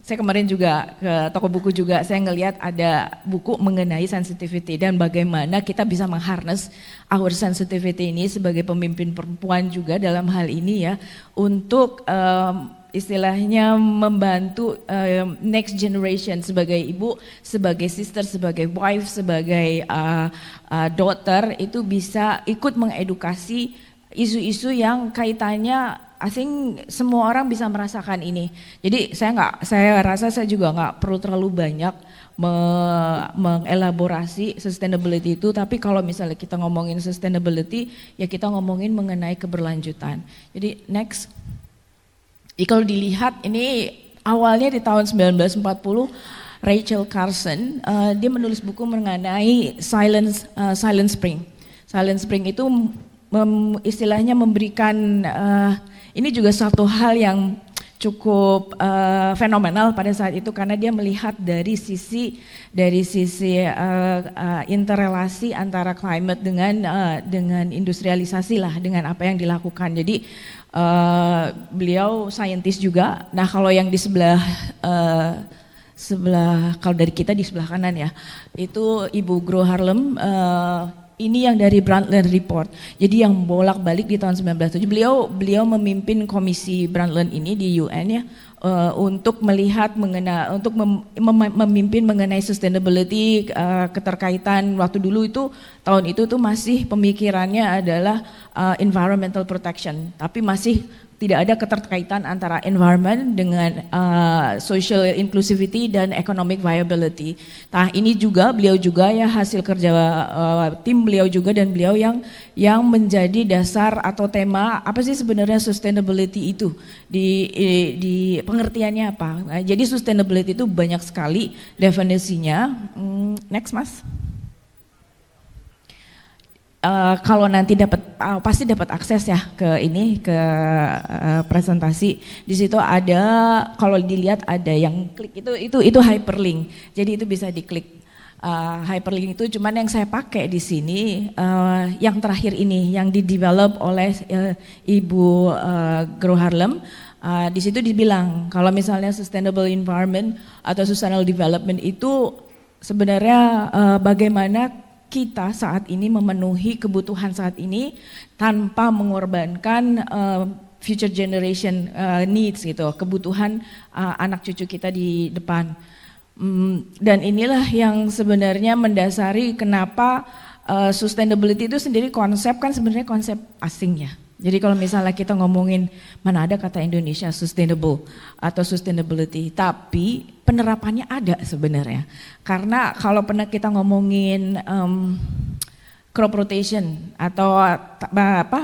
Speaker 4: saya kemarin juga ke toko buku juga, saya ngelihat ada buku mengenai sensitivity dan bagaimana kita bisa mengharness our sensitivity ini sebagai pemimpin perempuan juga dalam hal ini ya, untuk istilahnya membantu next generation, sebagai ibu, sebagai sister, sebagai wife, sebagai daughter, itu bisa ikut mengedukasi isu-isu yang kaitannya, I think semua orang bisa merasakan ini. Jadi saya rasa saya juga nggak perlu terlalu banyak mengelaborasi sustainability itu, tapi kalau misalnya kita ngomongin sustainability ya kita ngomongin mengenai keberlanjutan. Jadi next. Kalau dilihat ini awalnya di tahun 1940 Rachel Carson dia menulis buku mengenai Silent Spring. Silent Spring itu istilahnya memberikan ini juga satu hal yang cukup fenomenal pada saat itu, karena dia melihat dari sisi interrelasi antara climate dengan industrialisasi lah, dengan apa yang dilakukan. Jadi beliau saintis juga. Nah kalau yang di sebelah kalau dari kita di sebelah kanan ya, itu Ibu Gro Harlem. Ini yang dari Brundtland Report. Jadi yang bolak-balik di tahun 1907 beliau memimpin komisi Brundtland ini di UN ya, untuk melihat untuk memimpin mengenai sustainability, keterkaitan waktu dulu itu tahun itu tuh masih pemikirannya adalah environmental protection, tapi masih tidak ada keterkaitan antara environment dengan social inclusivity dan economic viability. Nah ini juga beliau juga ya hasil kerja tim beliau juga, dan beliau yang menjadi dasar atau tema apa sih sebenarnya sustainability itu, di pengertiannya apa. Nah, jadi sustainability itu banyak sekali definisinya. Next mas. Kalau nanti pasti dapat akses ya ke presentasi. Di situ ada, kalau dilihat ada yang klik itu hyperlink. Jadi itu bisa diklik. Hyperlink itu cuman yang saya pakai di sini yang terakhir ini yang di-develop oleh Ibu Gro Harlem. Di situ dibilang kalau misalnya sustainable environment atau sustainable development itu sebenarnya bagaimana kita saat ini memenuhi kebutuhan saat ini tanpa mengorbankan future generation needs gitu, kebutuhan anak cucu kita di depan. Dan inilah yang sebenarnya mendasari kenapa sustainability itu sendiri konsep kan sebenarnya konsep asing ya. Jadi kalau misalnya kita ngomongin mana ada kata Indonesia sustainable atau sustainability, tapi penerapannya ada sebenarnya. Karena kalau pernah kita ngomongin crop rotation atau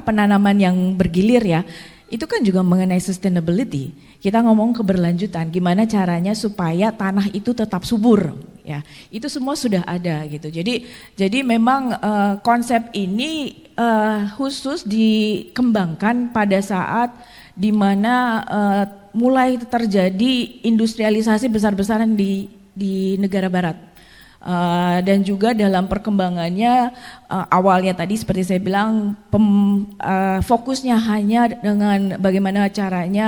Speaker 4: penanaman yang bergilir ya, itu kan juga mengenai sustainability. Kita ngomong keberlanjutan, gimana caranya supaya tanah itu tetap subur. Ya, itu semua sudah ada gitu. Jadi memang konsep ini khusus dikembangkan pada saat di mana mulai terjadi industrialisasi besar-besaran di negara barat. Dan juga dalam perkembangannya awalnya tadi seperti saya bilang fokusnya hanya dengan bagaimana caranya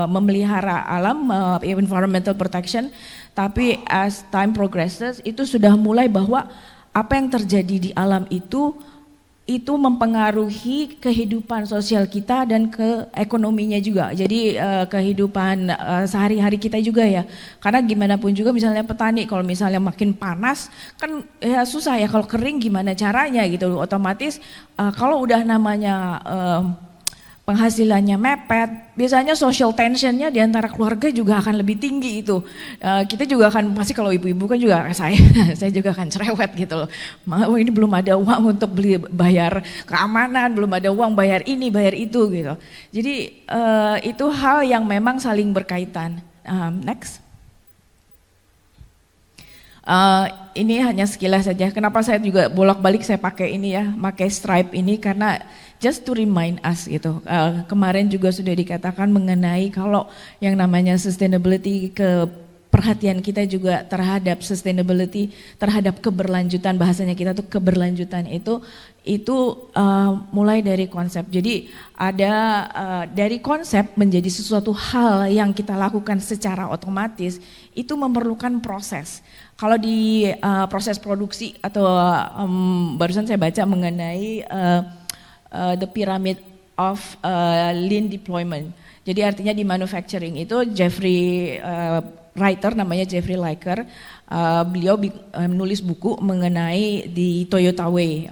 Speaker 4: memelihara alam, environmental protection, tapi as time progresses itu sudah mulai bahwa apa yang terjadi di alam itu mempengaruhi kehidupan sosial kita dan ke ekonominya juga. Jadi kehidupan sehari-hari kita juga ya. Karena gimana pun juga misalnya petani kalau misalnya makin panas kan ya susah ya, kalau kering gimana caranya gitu. Otomatis kalau udah namanya penghasilannya mepet, biasanya social tensionnya di antara keluarga juga akan lebih tinggi itu. Kita juga akan pasti kalau ibu-ibu kan juga saya juga akan cerewet gitu loh. Oh, ini belum ada uang untuk bayar keamanan, belum ada uang bayar ini, bayar itu gitu. Jadi itu hal yang memang saling berkaitan. Next. Ini hanya sekilas saja. Kenapa saya juga bolak-balik saya pakai ini ya, pakai stripe ini karena just to remind us gitu. Kemarin juga sudah dikatakan mengenai kalau yang namanya sustainability, perhatian kita juga terhadap sustainability, terhadap keberlanjutan, bahasanya kita tuh keberlanjutan itu mulai dari konsep. Jadi ada dari konsep menjadi sesuatu hal yang kita lakukan secara otomatis itu memerlukan proses. Kalau di proses produksi atau barusan saya baca mengenai the pyramid of lean deployment. Jadi artinya di manufacturing itu writer namanya Jeffrey Liker, beliau menulis buku mengenai di Toyota Way,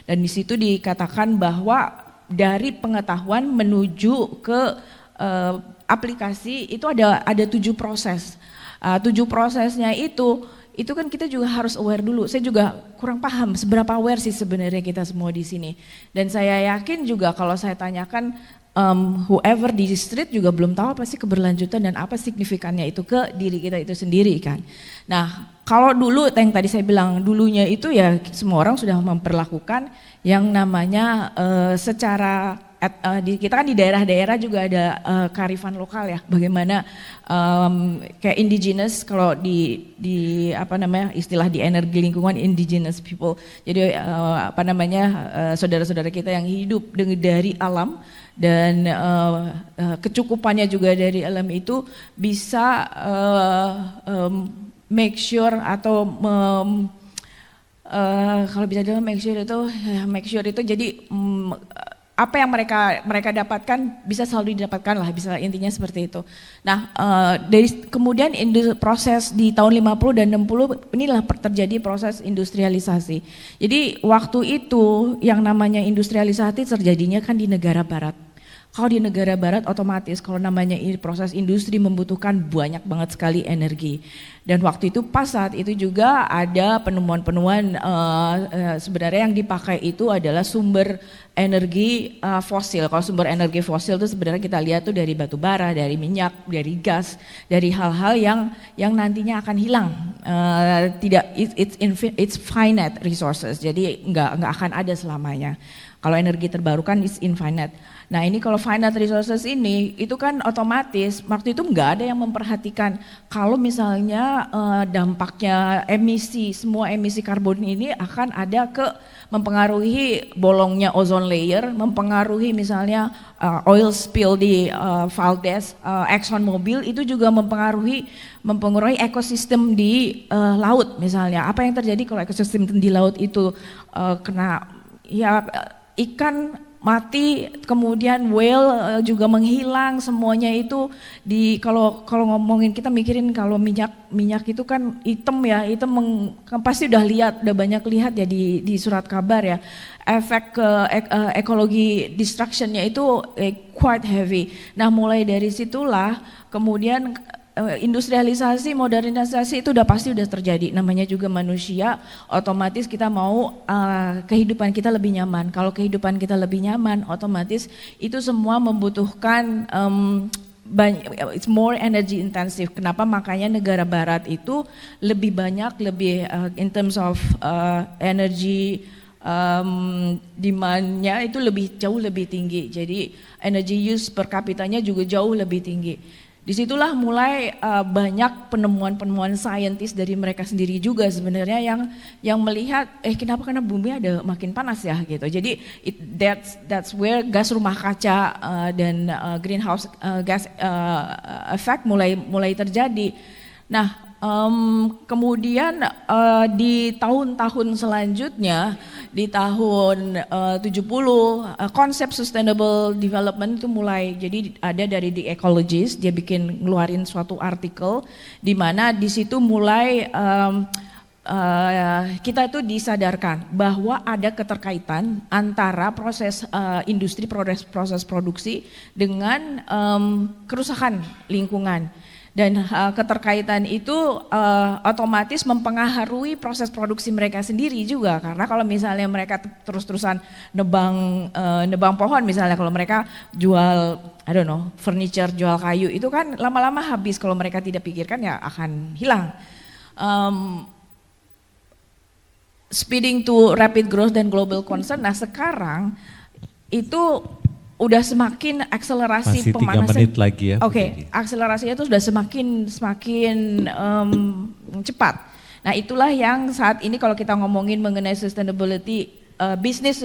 Speaker 4: dan di situ dikatakan bahwa dari pengetahuan menuju ke aplikasi itu ada 7 proses. 7 prosesnya itu kan kita juga harus aware dulu. Saya juga kurang paham seberapa aware sih sebenarnya kita semua di sini. Dan saya yakin juga kalau saya tanyakan whoever di street juga belum tahu apa sih keberlanjutan dan apa signifikannya itu ke diri kita itu sendiri kan. Nah, kalau dulu yang tadi saya bilang dulunya itu ya semua orang sudah memperlakukan yang namanya secara kita kan di daerah-daerah juga ada kearifan lokal ya, bagaimana kayak indigenous, kalau di apa namanya istilah di energi lingkungan indigenous people. Jadi saudara-saudara kita yang hidup dari alam dan kecukupannya juga dari alam itu bisa make sure atau kalau bisa dalam make sure itu jadi apa yang mereka dapatkan bisa selalu didapatkan lah, bisa intinya seperti itu. Nah, dari kemudian proses di tahun 50 dan 60 inilah terjadi proses industrialisasi. Jadi waktu itu yang namanya industrialisasi terjadinya kan di negara barat. Kalau di negara barat otomatis kalau namanya proses industri membutuhkan banyak banget sekali energi. Dan waktu itu pas saat itu juga ada penemuan-penemuan sebenarnya yang dipakai itu adalah sumber energi fosil. Kalau sumber energi fosil itu sebenarnya kita lihat tuh dari batu bara, dari minyak, dari gas, dari hal-hal yang nantinya akan hilang. It's finite resources. Jadi nggak akan ada selamanya. Kalau energi terbarukan is infinite. Nah ini kalau finite resources ini itu kan otomatis waktu itu nggak ada yang memperhatikan kalau misalnya dampaknya semua emisi karbon ini akan ada ke mempengaruhi bolongnya ozone layer, mempengaruhi misalnya oil spill di Valdez, Exxon Mobil itu juga mempengaruhi ekosistem di laut misalnya. Apa yang terjadi kalau ekosistem di laut itu kena ikan mati, kemudian whale juga menghilang, semuanya itu kalau ngomongin kita mikirin kalau minyak itu kan hitam ya, pasti udah banyak lihat ya di surat kabar ya, efek ke ekologi destructionnya itu quite heavy. Nah mulai dari situlah kemudian industrialisasi, modernisasi itu pasti udah terjadi. Namanya juga manusia, otomatis kita mau kehidupan kita lebih nyaman. Kalau kehidupan kita lebih nyaman, otomatis itu semua membutuhkan it's more energy intensive. Kenapa? Makanya negara barat itu lebih banyak, in terms of energy demand-nya itu jauh lebih tinggi. Jadi energy use per kapitanya juga jauh lebih tinggi. Disitulah mulai banyak penemuan-penemuan saintis dari mereka sendiri juga sebenarnya yang melihat kenapa karena bumi ada makin panas ya gitu. Jadi that's where gas rumah kaca dan greenhouse gas effect mulai terjadi. Nah kemudian di tahun-tahun selanjutnya di tahun 70 konsep sustainable development itu mulai, jadi ada dari The Ecologist, dia ngeluarin suatu artikel di mana di situ mulai kita itu disadarkan bahwa ada keterkaitan antara proses industri, proses produksi dengan kerusakan lingkungan. Dan keterkaitan itu otomatis mempengaruhi proses produksi mereka sendiri juga, karena kalau misalnya mereka terus-terusan nebang pohon misalnya, kalau mereka jual furniture, jual kayu itu kan lama-lama habis, kalau mereka tidak pikirkan ya akan hilang. speeding to rapid growth dan global concern. Nah sekarang itu udah semakin akselerasi
Speaker 3: Masih 3
Speaker 4: pemanasan.
Speaker 3: menit lagi ya.
Speaker 4: Oke, akselerasinya itu sudah semakin cepat. Nah itulah yang saat ini kalau kita ngomongin mengenai sustainability, bisnis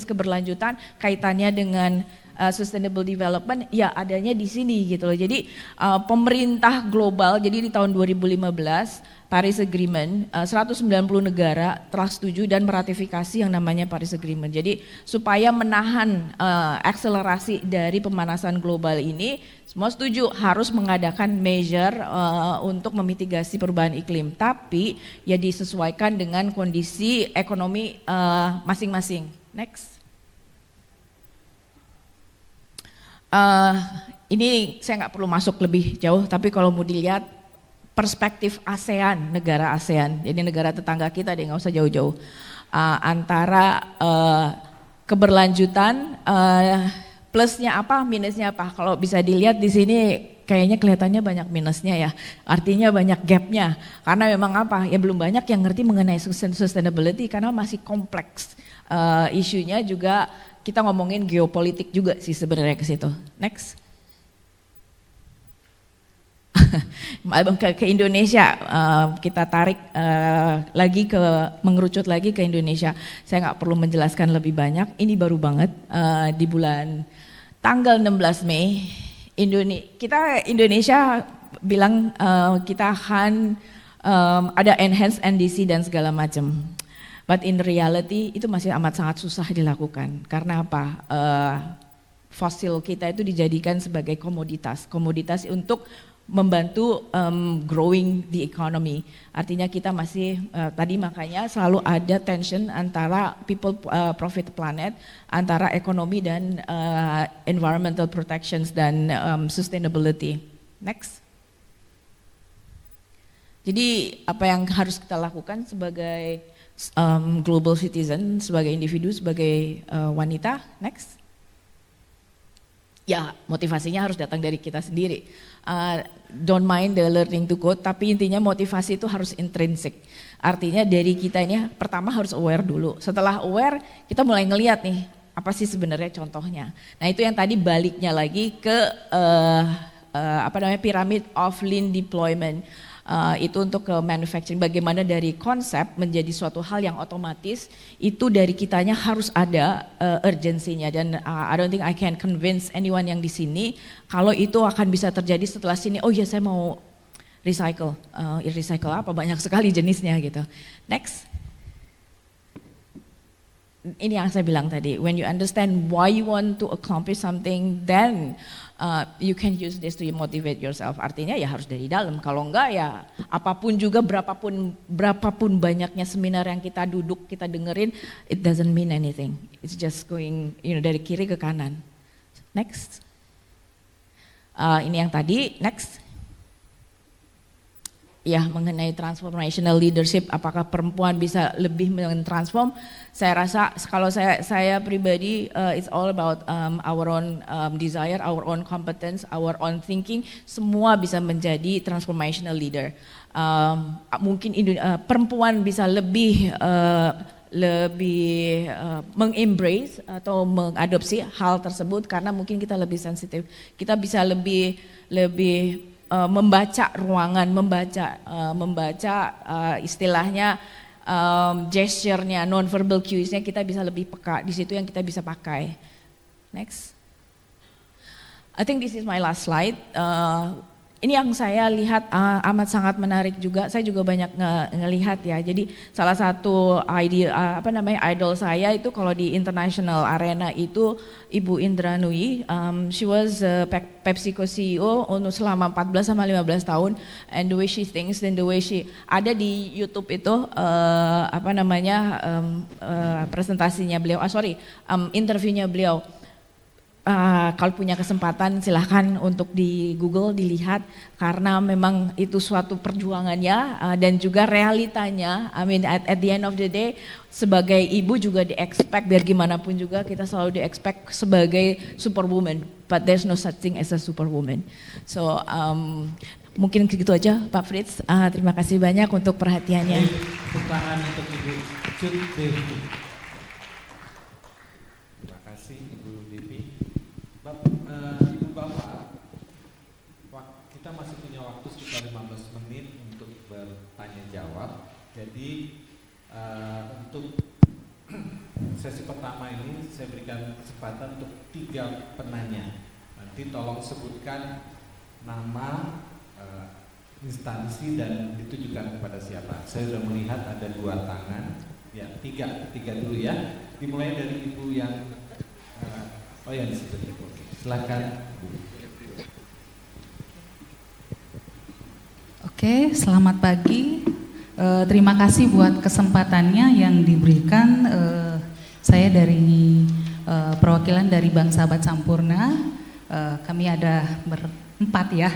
Speaker 4: keberlanjutan, kaitannya dengan sustainable development, ya adanya di sini gitu loh. Jadi pemerintah global, jadi di tahun 2015 Paris Agreement, 190 negara telah setuju dan meratifikasi yang namanya Paris Agreement. Jadi supaya menahan akselerasi dari pemanasan global ini, semua setuju harus mengadakan measure untuk memitigasi perubahan iklim. Tapi ya disesuaikan dengan kondisi ekonomi masing-masing. Next. Ini saya nggak perlu masuk lebih jauh, tapi kalau mau dilihat perspektif ASEAN, negara ASEAN, jadi negara tetangga kita deh, nggak usah jauh-jauh, antara keberlanjutan, plusnya apa, minusnya apa. Kalau bisa dilihat di sini kayaknya kelihatannya banyak minusnya ya, artinya banyak gapnya, karena memang apa, ya belum banyak yang ngerti mengenai sustainability karena masih kompleks. Isunya juga kita ngomongin geopolitik juga sih sebenarnya ke situ. Next. ke Indonesia, kita tarik lagi mengerucut lagi ke Indonesia. Saya nggak perlu menjelaskan lebih banyak. Ini baru banget di bulan tanggal 16 Mei. Indonesia bilang kita akan ada enhanced NDC dan segala macam. But in reality itu masih amat sangat susah dilakukan. Karena apa? Fosil kita itu dijadikan sebagai komoditas untuk membantu growing the economy. Artinya kita masih tadi makanya selalu ada tension antara people profit planet, antara ekonomi dan environmental protections dan sustainability. Next. Jadi apa yang harus kita lakukan sebagai global citizen, sebagai individu, sebagai wanita? Next. Ya, motivasinya harus datang dari kita sendiri. Don't mind the learning to code, tapi intinya motivasi itu harus intrinsic. Artinya dari kita ini pertama harus aware dulu. Setelah aware, kita mulai ngelihat nih, apa sih sebenarnya contohnya. Nah itu yang tadi baliknya lagi ke pyramid of lean deployment. Itu untuk ke manufacturing, bagaimana dari konsep menjadi suatu hal yang otomatis, itu dari kitanya harus ada urgensinya, dan I don't think I can convince anyone yang di sini kalau itu akan bisa terjadi setelah sini. Oh ya saya mau recycle, recycle apa, banyak sekali jenisnya gitu. Next. Ini yang saya bilang tadi, when you understand why you want to accomplish something, then you can use this to motivate yourself. Artinya ya harus dari dalam, kalau enggak ya apapun juga, berapapun banyaknya seminar yang kita duduk, kita dengerin, it doesn't mean anything. It's just going dari kiri ke kanan. Next. Ini yang tadi, next. Ya, mengenai transformational leadership, apakah perempuan bisa lebih mentransform? Saya rasa kalau saya pribadi, it's all about our own desire, our own competence, our own thinking. Semua bisa menjadi transformational leader. Mungkin perempuan bisa lebih mengembrace atau mengadopsi hal tersebut karena mungkin kita lebih sensitif. Kita bisa lebih membaca ruangan, membaca istilahnya gesture-nya, non-verbal cues-nya, kita bisa lebih peka. Di situ yang kita bisa pakai. Next. I think this is my last slide. Ini yang saya lihat amat sangat menarik juga. Saya juga banyak ngelihat ya. Jadi salah satu idol saya itu kalau di international arena itu Ibu Indra Nui. She was PepsiCo CEO selama 14 sama 15 tahun. And the way she thinks and the way she ada di YouTube itu presentasinya beliau. Interviewnya beliau. Kalau punya kesempatan silahkan untuk di Google dilihat karena memang itu suatu perjuangannya dan juga realitanya. I mean at the end of the day sebagai ibu juga di-expect, biar gimana pun juga kita selalu di-expect sebagai superwoman, but there's no such thing as a superwoman. So Mungkin gitu aja Pak Fritz. Terima kasih banyak untuk perhatiannya.
Speaker 1: Tepuk tangan untuk Ibu Cut Devi. Terima kasih Ibu Devi. Ibu Bapak, kita masih punya waktu sekitar 15 menit untuk bertanya jawab. Jadi untuk sesi pertama ini saya berikan kesempatan untuk 3 penanya. Nanti tolong sebutkan nama, instansi dan ditujukan kepada siapa. Saya sudah melihat ada 2 tangan. Ya, tiga dulu ya. Dimulai dari Ibu yang yang di situ. Silakan.
Speaker 5: Oke, selamat pagi. Terima kasih buat kesempatannya yang diberikan. Saya dari perwakilan dari Bank Sahabat Sampurna. Kami ada berempat ya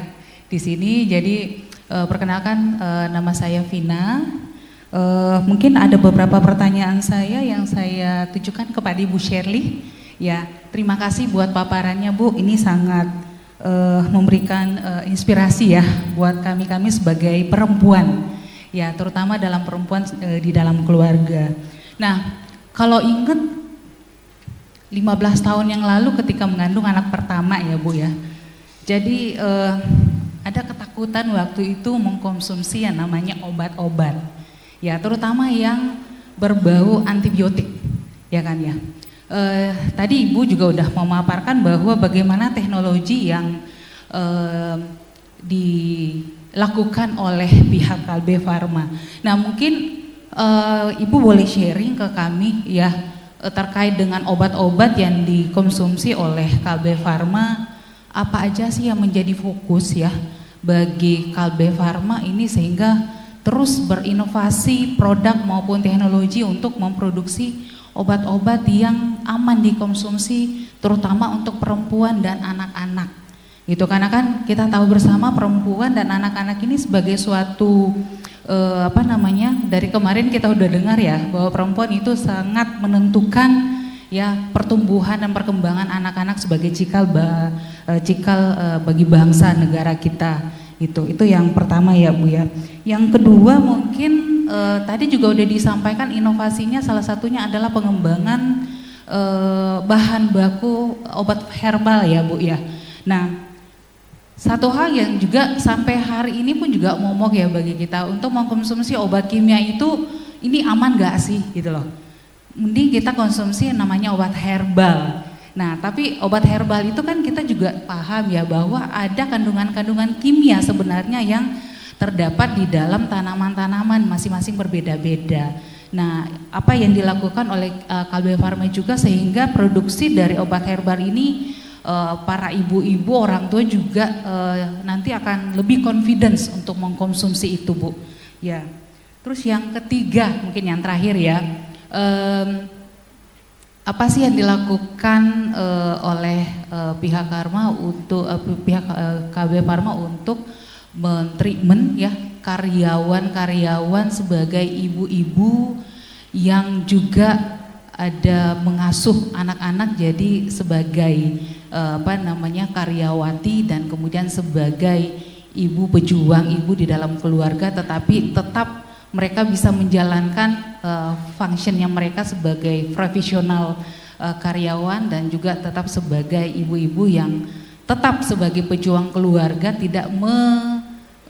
Speaker 5: di sini. Jadi perkenalkan, nama saya Vina. Mungkin ada beberapa pertanyaan saya yang saya tujukan kepada Ibu Shirley. Ya, terima kasih buat paparannya Bu. Ini sangat memberikan inspirasi ya buat kami sebagai perempuan. Ya, terutama dalam perempuan di dalam keluarga. Nah, kalau ingat 15 tahun yang lalu ketika mengandung anak pertama ya Bu ya. Jadi ada ketakutan waktu itu mengkonsumsi yang namanya obat-obat, ya terutama yang berbau antibiotik, ya kan ya. Tadi Ibu juga udah memaparkan bahwa bagaimana teknologi yang dilakukan oleh pihak Kalbe Farma. Nah mungkin Ibu boleh sharing ke kami ya terkait dengan obat-obat yang dikonsumsi oleh Kalbe Farma. Apa aja sih yang menjadi fokus ya bagi Kalbe Farma ini sehingga terus berinovasi produk maupun teknologi untuk memproduksi obat-obat yang aman dikonsumsi terutama untuk perempuan dan anak-anak gitu, karena kan kita tahu bersama perempuan dan anak-anak ini sebagai suatu dari kemarin kita udah dengar ya bahwa perempuan itu sangat menentukan ya pertumbuhan dan perkembangan anak-anak sebagai cikal bagi bangsa negara kita. Itu yang pertama ya Bu ya. Yang kedua mungkin tadi juga udah disampaikan inovasinya salah satunya adalah pengembangan bahan baku obat herbal ya Bu ya. Nah satu hal yang juga sampai hari ini pun juga momok ya bagi kita untuk mengkonsumsi obat kimia itu ini aman gak sih gitu loh. Mending kita konsumsi yang namanya obat herbal. Nah tapi obat herbal itu kan kita juga paham ya bahwa ada kandungan-kandungan kimia sebenarnya yang terdapat di dalam tanaman-tanaman masing-masing berbeda-beda. Nah apa yang dilakukan oleh Kalbe Farma juga sehingga produksi dari obat herbal ini para ibu-ibu orang tua juga nanti akan lebih confidence untuk mengkonsumsi itu Bu. Ya. Terus yang ketiga mungkin yang terakhir ya. Apa sih yang dilakukan oleh pihak Karma untuk pihak KB Farma untuk mentreatment ya karyawan-karyawan sebagai ibu-ibu yang juga ada mengasuh anak-anak jadi sebagai karyawati dan kemudian sebagai ibu pejuang, ibu di dalam keluarga tetapi tetap mereka bisa menjalankan functionnya mereka sebagai profesional karyawan dan juga tetap sebagai ibu-ibu yang tetap sebagai pejuang keluarga tidak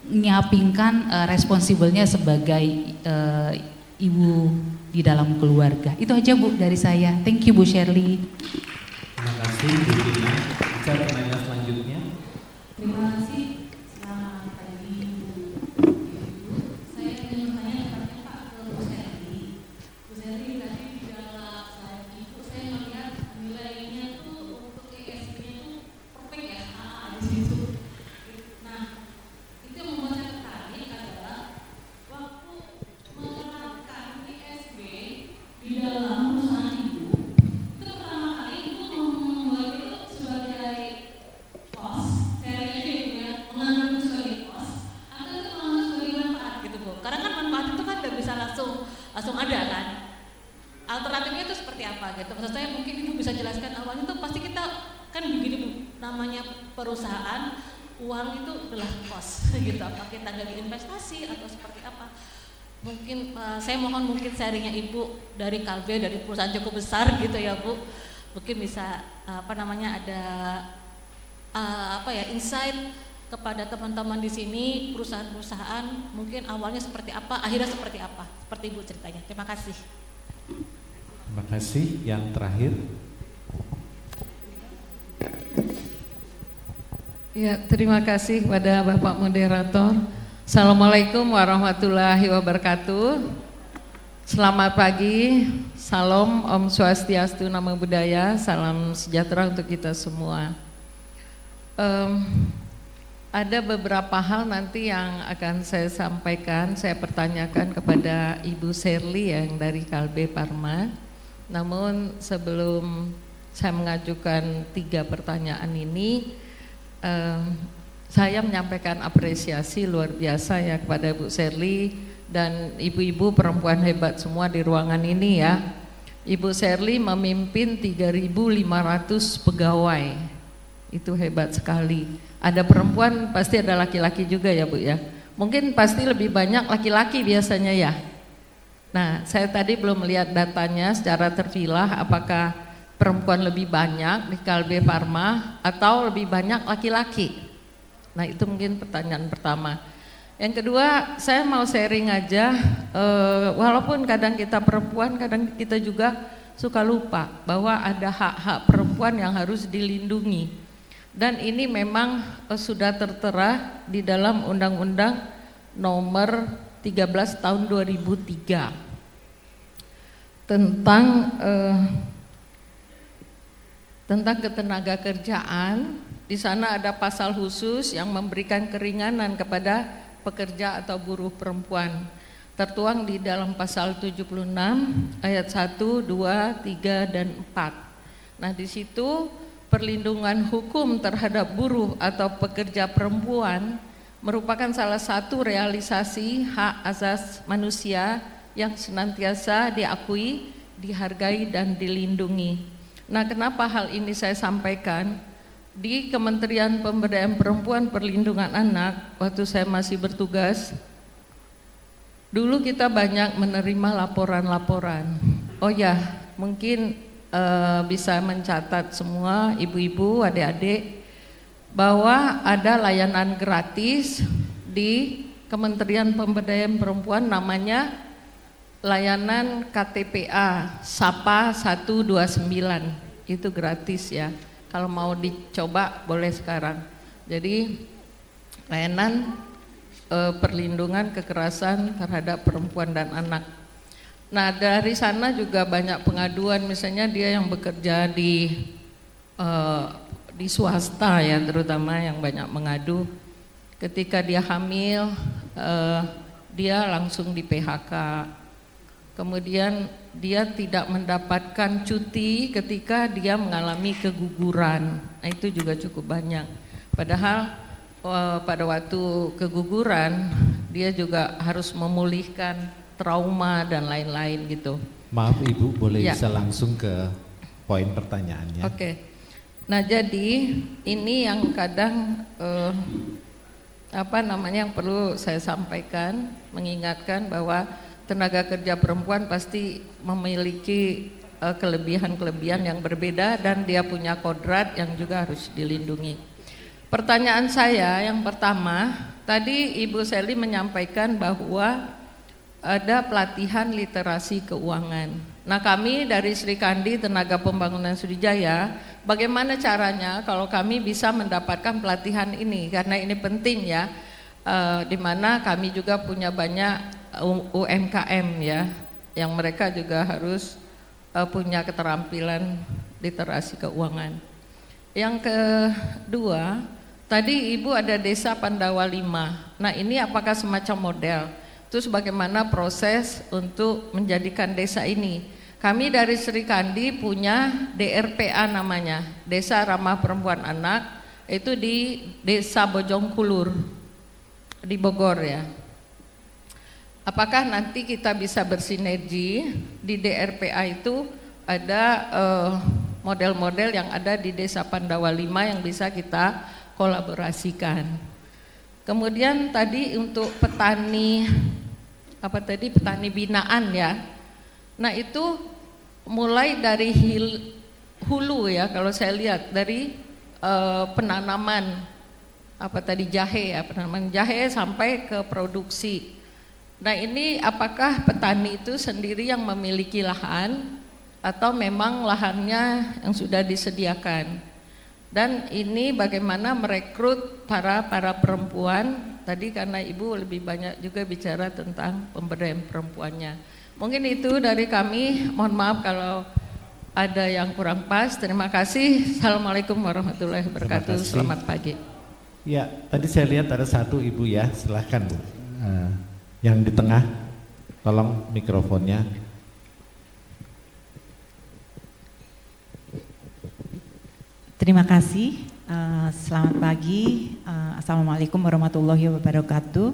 Speaker 5: menyampingkan responsibelnya sebagai ibu di dalam keluarga. Itu aja Bu dari saya. Thank you Bu Shirley.
Speaker 1: Terima kasih Bu Tina. Saya pertanyaan selanjutnya.
Speaker 5: Terima kasih. Selamat pagi Bu. Saya ingin bertanya Pak ke Bu Shirley. Bu Shirley tadi di dalam slide Ibu saya melihat nilainya tuh untuk ESG-nya tuh perfect ya, ada di situ. Nah, itu yang membuat saya tertarik adalah waktu menerapkan ESG di dalam perusahaan Ibu, itu pertama kali Ibu membuat itu sebagai cost, saya lihat Ibu ya, menganggap itu sebagai cost, atau itu menganggap sebagai manfaat gitu Bu. Karena kan manfaat itu kan udah bisa langsung ada kan. Alternatifnya itu seperti apa gitu. Maksud saya mungkin Ibu bisa jelaskan awalnya tuh pasti kita kan begini Bu, namanya perusahaan
Speaker 6: uang itu adalah cost gitu, apa kita dari investasi atau seperti apa. Mungkin saya mohon mungkin sharingnya Ibu dari Kalbe, dari perusahaan cukup besar gitu ya Bu, mungkin bisa ada insight kepada teman-teman di sini, perusahaan-perusahaan mungkin awalnya seperti apa, akhirnya seperti apa, seperti Ibu ceritanya. Terima kasih.
Speaker 1: Terima kasih. Yang terakhir.
Speaker 7: Ya, terima kasih kepada Bapak Moderator. Assalamualaikum warahmatullahi wabarakatuh. Selamat pagi, salam, Om Swastiastu, Namo Buddhaya, salam sejahtera untuk kita semua. Ada beberapa hal nanti yang akan saya sampaikan, saya pertanyakan kepada Ibu Sherly yang dari Kalbe Pharma. Namun sebelum saya mengajukan 3 pertanyaan ini, saya menyampaikan apresiasi luar biasa ya kepada Ibu Sherly dan ibu-ibu perempuan hebat semua di ruangan ini ya. Ibu Sherly memimpin 3.500 pegawai, itu hebat sekali. Ada perempuan, pasti ada laki-laki juga ya Bu ya. Mungkin pasti lebih banyak laki-laki biasanya ya. Nah, saya tadi belum melihat datanya secara terpilah apakah perempuan lebih banyak di Kalbe Pharma atau lebih banyak laki-laki. Nah, itu mungkin pertanyaan pertama. Yang kedua, saya mau sharing aja, walaupun kadang kita perempuan, kadang kita juga suka lupa bahwa ada hak-hak perempuan yang harus dilindungi. Dan ini memang sudah tertera di dalam Undang-Undang Nomor 13 Tahun 2003 tentang ketenaga kerjaan. Di sana ada pasal khusus yang memberikan keringanan kepada pekerja atau buruh perempuan. Tertuang di dalam pasal 76 ayat 1, 2, 3 dan 4. Nah, di situ perlindungan hukum terhadap buruh atau pekerja perempuan merupakan salah satu realisasi hak asasi manusia yang senantiasa diakui, dihargai dan dilindungi. Nah, kenapa hal ini saya sampaikan? Di Kementerian Pemberdayaan Perempuan Perlindungan Anak, waktu saya masih bertugas, dulu kita banyak menerima laporan-laporan. Oh ya, mungkin bisa mencatat semua ibu-ibu, adik-adik, bahwa ada layanan gratis di Kementerian Pemberdayaan Perempuan namanya layanan KTPA SAPA 129, itu gratis ya. Kalau mau dicoba boleh sekarang. Jadi layanan perlindungan kekerasan terhadap perempuan dan anak. Nah, dari sana juga banyak pengaduan, misalnya dia yang bekerja di swasta ya, terutama yang banyak mengadu ketika dia hamil, dia langsung di PHK. Kemudian dia tidak mendapatkan cuti ketika dia mengalami keguguran. Nah, itu juga cukup banyak. Padahal pada waktu keguguran dia juga harus memulihkan trauma dan lain-lain gitu.
Speaker 1: Maaf Ibu, boleh
Speaker 7: ya.
Speaker 1: Bisa langsung ke poin pertanyaannya.
Speaker 7: Oke. Nah, jadi ini yang kadang yang perlu saya sampaikan, mengingatkan bahwa tenaga kerja perempuan pasti memiliki kelebihan-kelebihan yang berbeda dan dia punya kodrat yang juga harus dilindungi. Pertanyaan saya yang pertama, tadi Ibu Sherly menyampaikan bahwa ada pelatihan literasi keuangan. Nah, kami dari Sri Kandi Tenaga Pembangunan Sriwijaya, bagaimana caranya kalau kami bisa mendapatkan pelatihan ini? Karena ini penting ya, di mana kami juga punya banyak UMKM ya, yang mereka juga harus punya keterampilan literasi keuangan. Yang kedua, tadi Ibu ada Desa Pandawa 5. Nah, ini apakah semacam model? Terus bagaimana proses untuk menjadikan desa ini? Kami dari Sri Kandi punya DRPA namanya, Desa Ramah Perempuan Anak, itu di Desa Bojongkulur di Bogor ya. Apakah nanti kita bisa bersinergi di DRPA itu ada model-model yang ada di Desa Pandawa 5 yang bisa kita kolaborasikan. Kemudian tadi untuk petani petani binaan ya. Nah itu mulai dari hulu ya, kalau saya lihat dari penanaman penanaman jahe sampai ke produksi. Nah ini apakah petani itu sendiri yang memiliki lahan atau memang lahannya yang sudah disediakan? Dan ini bagaimana merekrut para perempuan, tadi karena Ibu lebih banyak juga bicara tentang pemberdayaan perempuannya. Mungkin itu dari kami, mohon maaf kalau ada yang kurang pas. Terima kasih. Assalamualaikum warahmatullahi wabarakatuh. Selamat pagi.
Speaker 1: Ya, tadi saya lihat ada satu ibu ya, silahkan Bu. Yang di tengah, tolong mikrofonnya.
Speaker 8: Terima kasih. Selamat pagi. Assalamualaikum warahmatullahi wabarakatuh.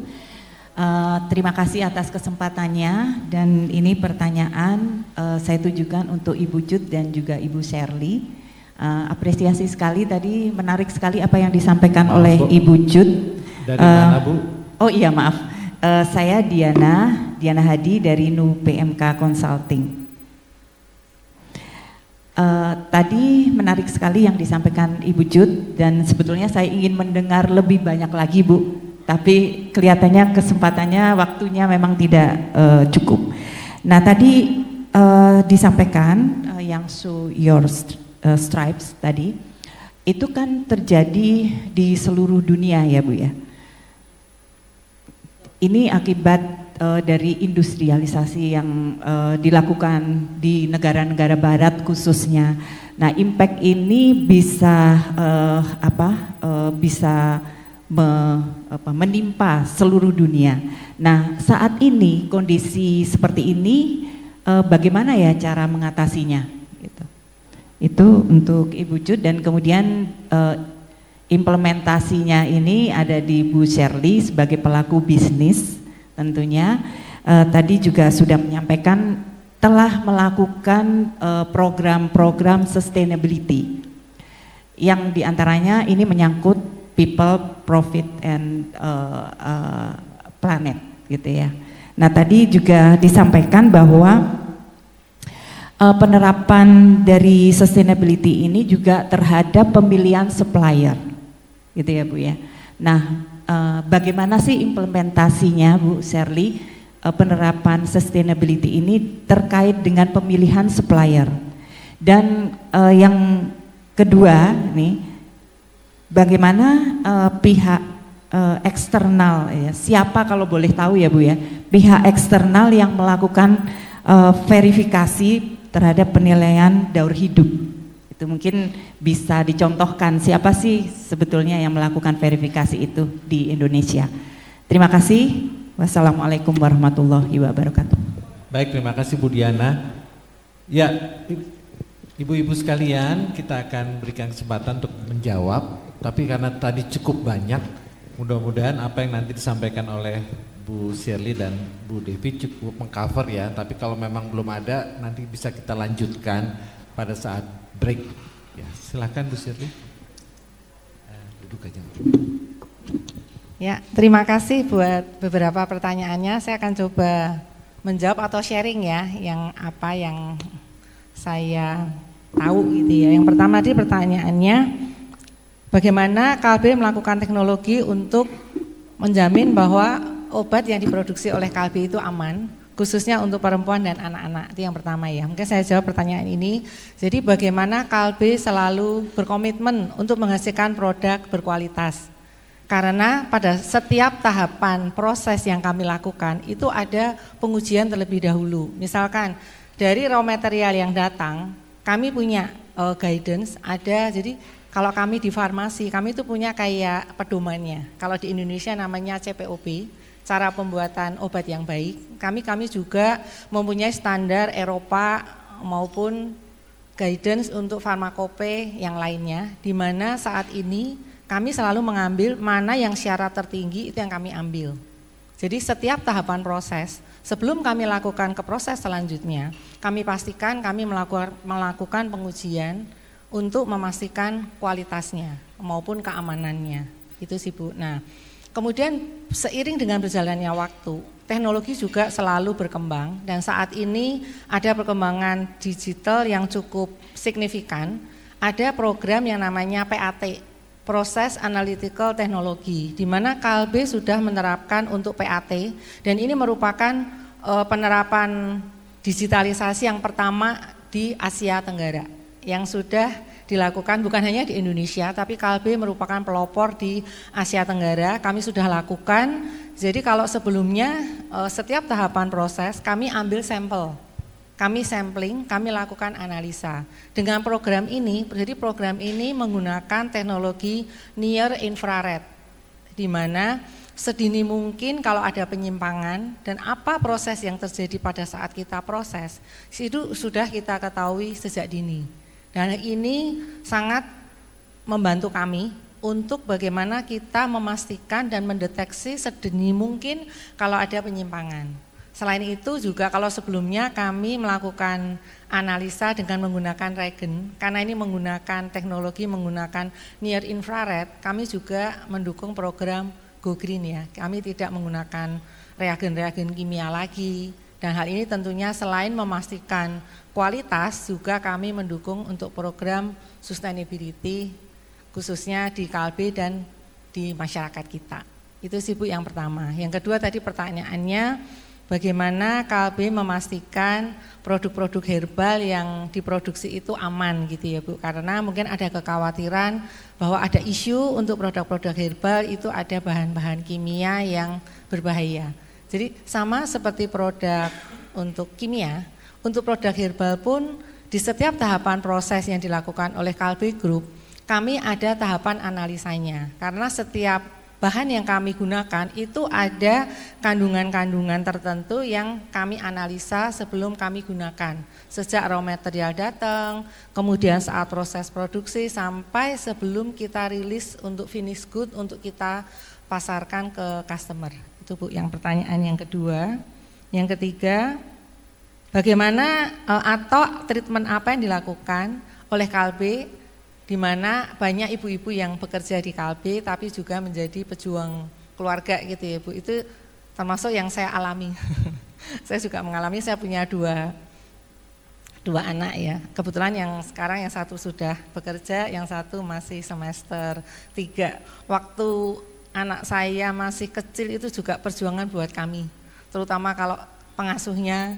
Speaker 8: Terima kasih atas kesempatannya, dan ini pertanyaan saya tujukan untuk Ibu Jud dan juga Ibu Shirley. Apresiasi sekali tadi, menarik sekali apa yang disampaikan oleh Ibu Jud.
Speaker 1: Dari mana Bu?
Speaker 8: Oh iya maaf, saya Diana Hadi dari Nu PMK Consulting. Tadi menarik sekali yang disampaikan Ibu Jud, dan sebetulnya saya ingin mendengar lebih banyak lagi Bu, tapi kelihatannya kesempatannya, waktunya memang tidak cukup. Nah tadi disampaikan yang show your stripes tadi, itu kan terjadi di seluruh dunia ya Bu ya. Ini akibat dari industrialisasi yang dilakukan di negara-negara barat khususnya. Nah, impact ini bisa menimpa seluruh dunia. Nah, saat ini kondisi seperti ini bagaimana ya cara mengatasinya? Gitu. Itu untuk Ibu Jud, dan kemudian implementasinya ini ada di Bu Shirley sebagai pelaku bisnis. Tentunya tadi juga sudah menyampaikan telah melakukan program-program sustainability yang diantaranya ini menyangkut people, profit, and planet gitu ya. Nah tadi juga disampaikan bahwa penerapan dari sustainability ini juga terhadap pemilihan supplier gitu ya Bu ya. Nah bagaimana sih implementasinya Bu Shirley, penerapan sustainability ini terkait dengan pemilihan supplier? Dan yang kedua nih, bagaimana pihak eksternal ya, siapa kalau boleh tahu ya Bu ya, pihak eksternal yang melakukan verifikasi terhadap penilaian daur hidup? Itu mungkin bisa dicontohkan siapa sih sebetulnya yang melakukan verifikasi itu di Indonesia. Terima kasih. Wassalamualaikum warahmatullahi wabarakatuh.
Speaker 1: Baik, terima kasih Bu Diana. Ya, ibu-ibu sekalian, kita akan berikan kesempatan untuk menjawab. Tapi karena tadi cukup banyak, mudah-mudahan apa yang nanti disampaikan oleh Bu Shirley dan Bu Devi cukup mengcover ya. Tapi kalau memang belum ada, nanti bisa kita lanjutkan pada saat break. Ya, silakan Bu Shirley. Duduk aja.
Speaker 2: Ya, terima kasih buat beberapa pertanyaannya. Saya akan coba menjawab atau sharing ya, yang apa yang saya tahu gitu ya. Yang pertama tadi pertanyaannya, bagaimana KLB melakukan teknologi untuk menjamin bahwa obat yang diproduksi oleh KLB itu aman, khususnya untuk perempuan dan anak-anak. Itu yang pertama ya. Mungkin saya jawab pertanyaan ini. Jadi bagaimana KLB selalu berkomitmen untuk menghasilkan produk berkualitas. Karena pada setiap tahapan proses yang kami lakukan itu ada pengujian terlebih dahulu. Misalkan dari raw material yang datang, kami punya guidance ada. Jadi kalau kami di farmasi, kami itu punya kayak pedomannya. Kalau di Indonesia namanya CPOB, cara pembuatan obat yang baik. Kami juga mempunyai standar Eropa maupun guidance untuk farmakope yang lainnya, di mana saat ini kami selalu mengambil mana yang syarat tertinggi itu yang kami ambil. Jadi setiap tahapan proses, sebelum kami lakukan ke proses selanjutnya, kami pastikan kami melakukan pengujian untuk memastikan kualitasnya maupun keamanannya. Itu sih Bu. Nah, kemudian seiring dengan berjalannya waktu, teknologi juga selalu berkembang dan saat ini ada perkembangan digital yang cukup signifikan. Ada program yang namanya PAT, Proses Analytical Technology, di mana KLB sudah menerapkan untuk PAT dan ini merupakan penerapan digitalisasi yang pertama di Asia Tenggara yang sudah dilakukan bukan hanya di Indonesia, tapi KLB merupakan pelopor di Asia Tenggara. Kami sudah lakukan. Jadi kalau sebelumnya setiap tahapan proses kami ambil sampel, kami sampling, kami lakukan analisa. Dengan program ini, jadi program ini menggunakan teknologi near infrared, di mana sedini mungkin kalau ada penyimpangan dan apa proses yang terjadi pada saat kita proses, itu sudah kita ketahui sejak dini. Dan ini sangat membantu kami untuk bagaimana kita memastikan dan mendeteksi sedini mungkin kalau ada penyimpangan. Selain itu juga kalau sebelumnya kami melakukan analisa dengan menggunakan regen, karena ini menggunakan teknologi menggunakan near infrared, kami juga mendukung program Go Green ya. Kami tidak menggunakan reagen-reagen kimia lagi. Dan hal ini tentunya selain memastikan kualitas, juga kami mendukung untuk program sustainability khususnya di KLB dan di masyarakat kita. Itu sih Bu yang pertama. Yang kedua tadi pertanyaannya, bagaimana KLB memastikan produk-produk herbal yang diproduksi itu aman gitu ya Bu. Karena mungkin ada kekhawatiran bahwa ada isu untuk produk-produk herbal itu ada bahan-bahan kimia yang berbahaya. Jadi sama seperti produk untuk kimia, untuk produk herbal pun di setiap tahapan proses yang dilakukan oleh KLB Group, kami ada tahapan analisanya. Karena setiap bahan yang kami gunakan itu ada kandungan-kandungan tertentu yang kami analisa sebelum kami gunakan. Sejak raw material datang, kemudian saat proses produksi sampai sebelum kita rilis untuk finish good untuk kita pasarkan ke customer. Itu Bu yang pertanyaan yang kedua. Yang ketiga, bagaimana atau treatment apa yang dilakukan oleh KLB di mana banyak ibu-ibu yang bekerja di KLB tapi juga menjadi pejuang keluarga gitu ya Bu. Itu termasuk yang saya alami. Saya juga mengalami, saya punya dua anak ya. Kebetulan yang sekarang yang satu sudah bekerja, yang satu masih semester 3. Waktu anak saya masih kecil itu juga perjuangan buat kami, terutama kalau pengasuhnya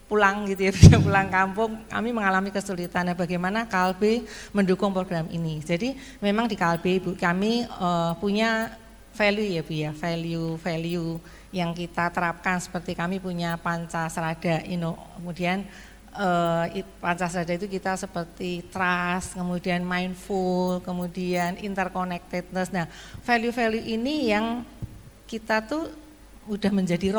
Speaker 2: pulang gitu ya, pulang kampung, kami mengalami kesulitan. Nah, bagaimana KLB mendukung program ini? Jadi memang di KLB Bu kami punya value ya Bu ya, value yang kita terapkan seperti kami punya Pancasrada, kemudian Pancasrada itu kita seperti trust, kemudian mindful, kemudian interconnectedness. Nah, value-value ini yang kita tuh udah menjadi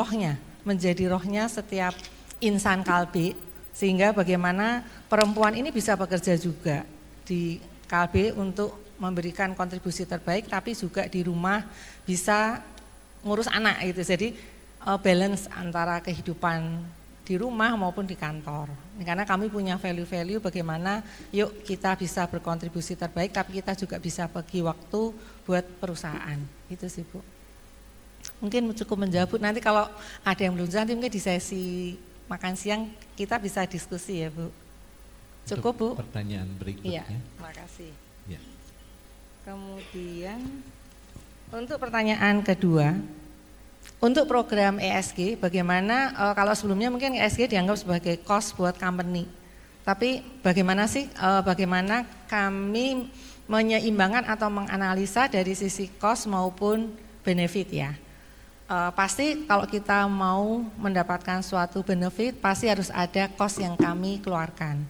Speaker 2: rohnya setiap insan KLB, sehingga bagaimana perempuan ini bisa bekerja juga di KLB untuk memberikan kontribusi terbaik, tapi juga di rumah bisa ngurus anak gitu. Jadi balance antara kehidupan di rumah maupun di kantor. Karena kami punya value-value bagaimana yuk kita bisa berkontribusi terbaik tapi kita juga bisa bagi waktu buat perusahaan. Itu sih Bu. Mungkin cukup menjawab Bu. Nanti kalau ada yang belum jawab nanti mungkin di sesi makan siang kita bisa diskusi ya Bu. Cukup Bu.
Speaker 1: Pertanyaan berikutnya.
Speaker 2: Iya, terima kasih.
Speaker 1: Ya.
Speaker 2: Kemudian untuk pertanyaan kedua, untuk program ESG, bagaimana kalau sebelumnya mungkin ESG dianggap sebagai cost buat company, tapi bagaimana sih bagaimana kami menyeimbangkan atau menganalisa dari sisi cost maupun benefit ya. Pasti kalau kita mau mendapatkan suatu benefit pasti harus ada cost yang kami keluarkan.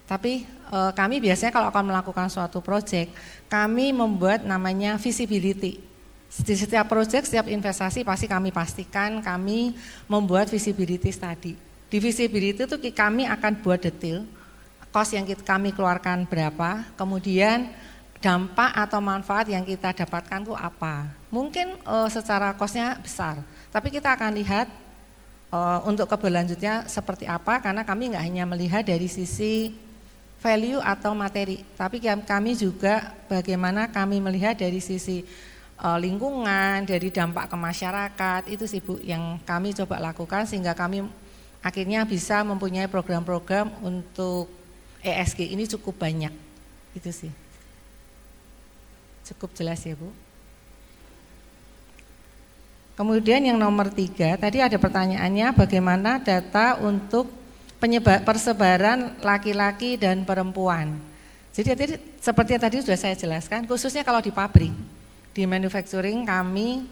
Speaker 2: Tapi kami biasanya kalau akan melakukan suatu project, kami membuat namanya visibility. Di setiap proyek, setiap investasi pasti kami pastikan kami membuat visibility study. Di visibility itu kami akan buat detail, cost yang kami keluarkan berapa, kemudian dampak atau manfaat yang kita dapatkan itu apa. Mungkin secara costnya besar, tapi kita akan lihat untuk keberlanjutnya seperti apa, karena kami nggak hanya melihat dari sisi value atau materi, tapi kami juga bagaimana kami melihat dari sisi lingkungan, dari dampak ke masyarakat, itu sih Bu yang kami coba lakukan sehingga kami akhirnya bisa mempunyai program-program untuk ESG ini cukup banyak, itu sih. Cukup jelas ya Bu. Kemudian yang nomor 3, tadi ada pertanyaannya bagaimana data untuk persebaran laki-laki dan perempuan. Jadi seperti yang tadi sudah saya jelaskan, khususnya kalau di pabrik, di manufacturing kami,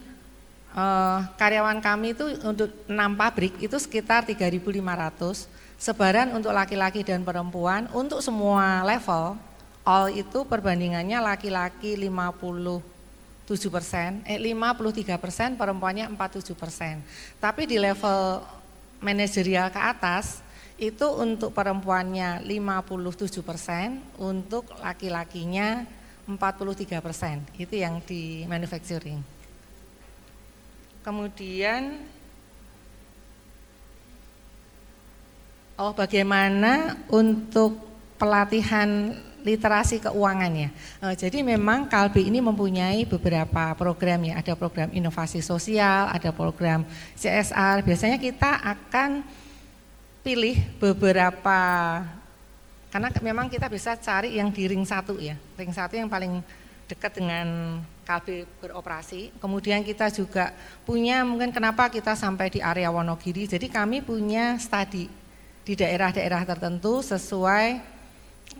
Speaker 2: karyawan kami itu untuk 6 pabrik itu sekitar 3.500, sebaran untuk laki-laki dan perempuan, untuk semua level, all itu perbandingannya laki-laki 53%, perempuannya 47%. Tapi di level manajerial ke atas, itu untuk perempuannya 57%, untuk laki-lakinya 43%, itu yang di manufacturing. Kemudian, bagaimana untuk pelatihan literasi keuangan ya. Jadi memang Kalbe ini mempunyai beberapa program ya, ada program inovasi sosial, ada program CSR. Biasanya kita akan pilih beberapa, karena memang kita bisa cari yang di ring 1 ya, ring 1 yang paling dekat dengan Kalbe beroperasi. Kemudian kita juga punya, mungkin kenapa kita sampai di area Wonogiri, jadi kami punya studi di daerah-daerah tertentu sesuai,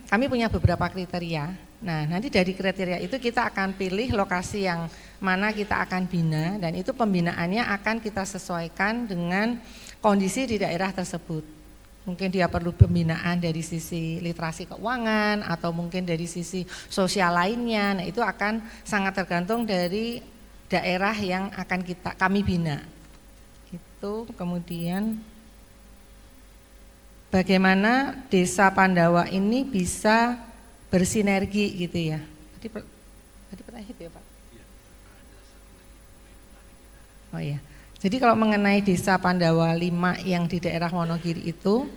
Speaker 2: kami punya beberapa kriteria. Nah, nanti dari kriteria itu kita akan pilih lokasi yang mana kita akan bina, dan itu pembinaannya akan kita sesuaikan dengan kondisi di daerah tersebut. Mungkin dia perlu pembinaan dari sisi literasi keuangan atau mungkin dari sisi sosial lainnya. Nah, itu akan sangat tergantung dari daerah yang akan kami bina. Itu kemudian bagaimana Desa Pandawa ini bisa bersinergi gitu ya. Tadi pertanyaan itu ya Pak. Oh iya. Jadi kalau mengenai Desa Pandawa 5 yang di daerah Wonogiri itu,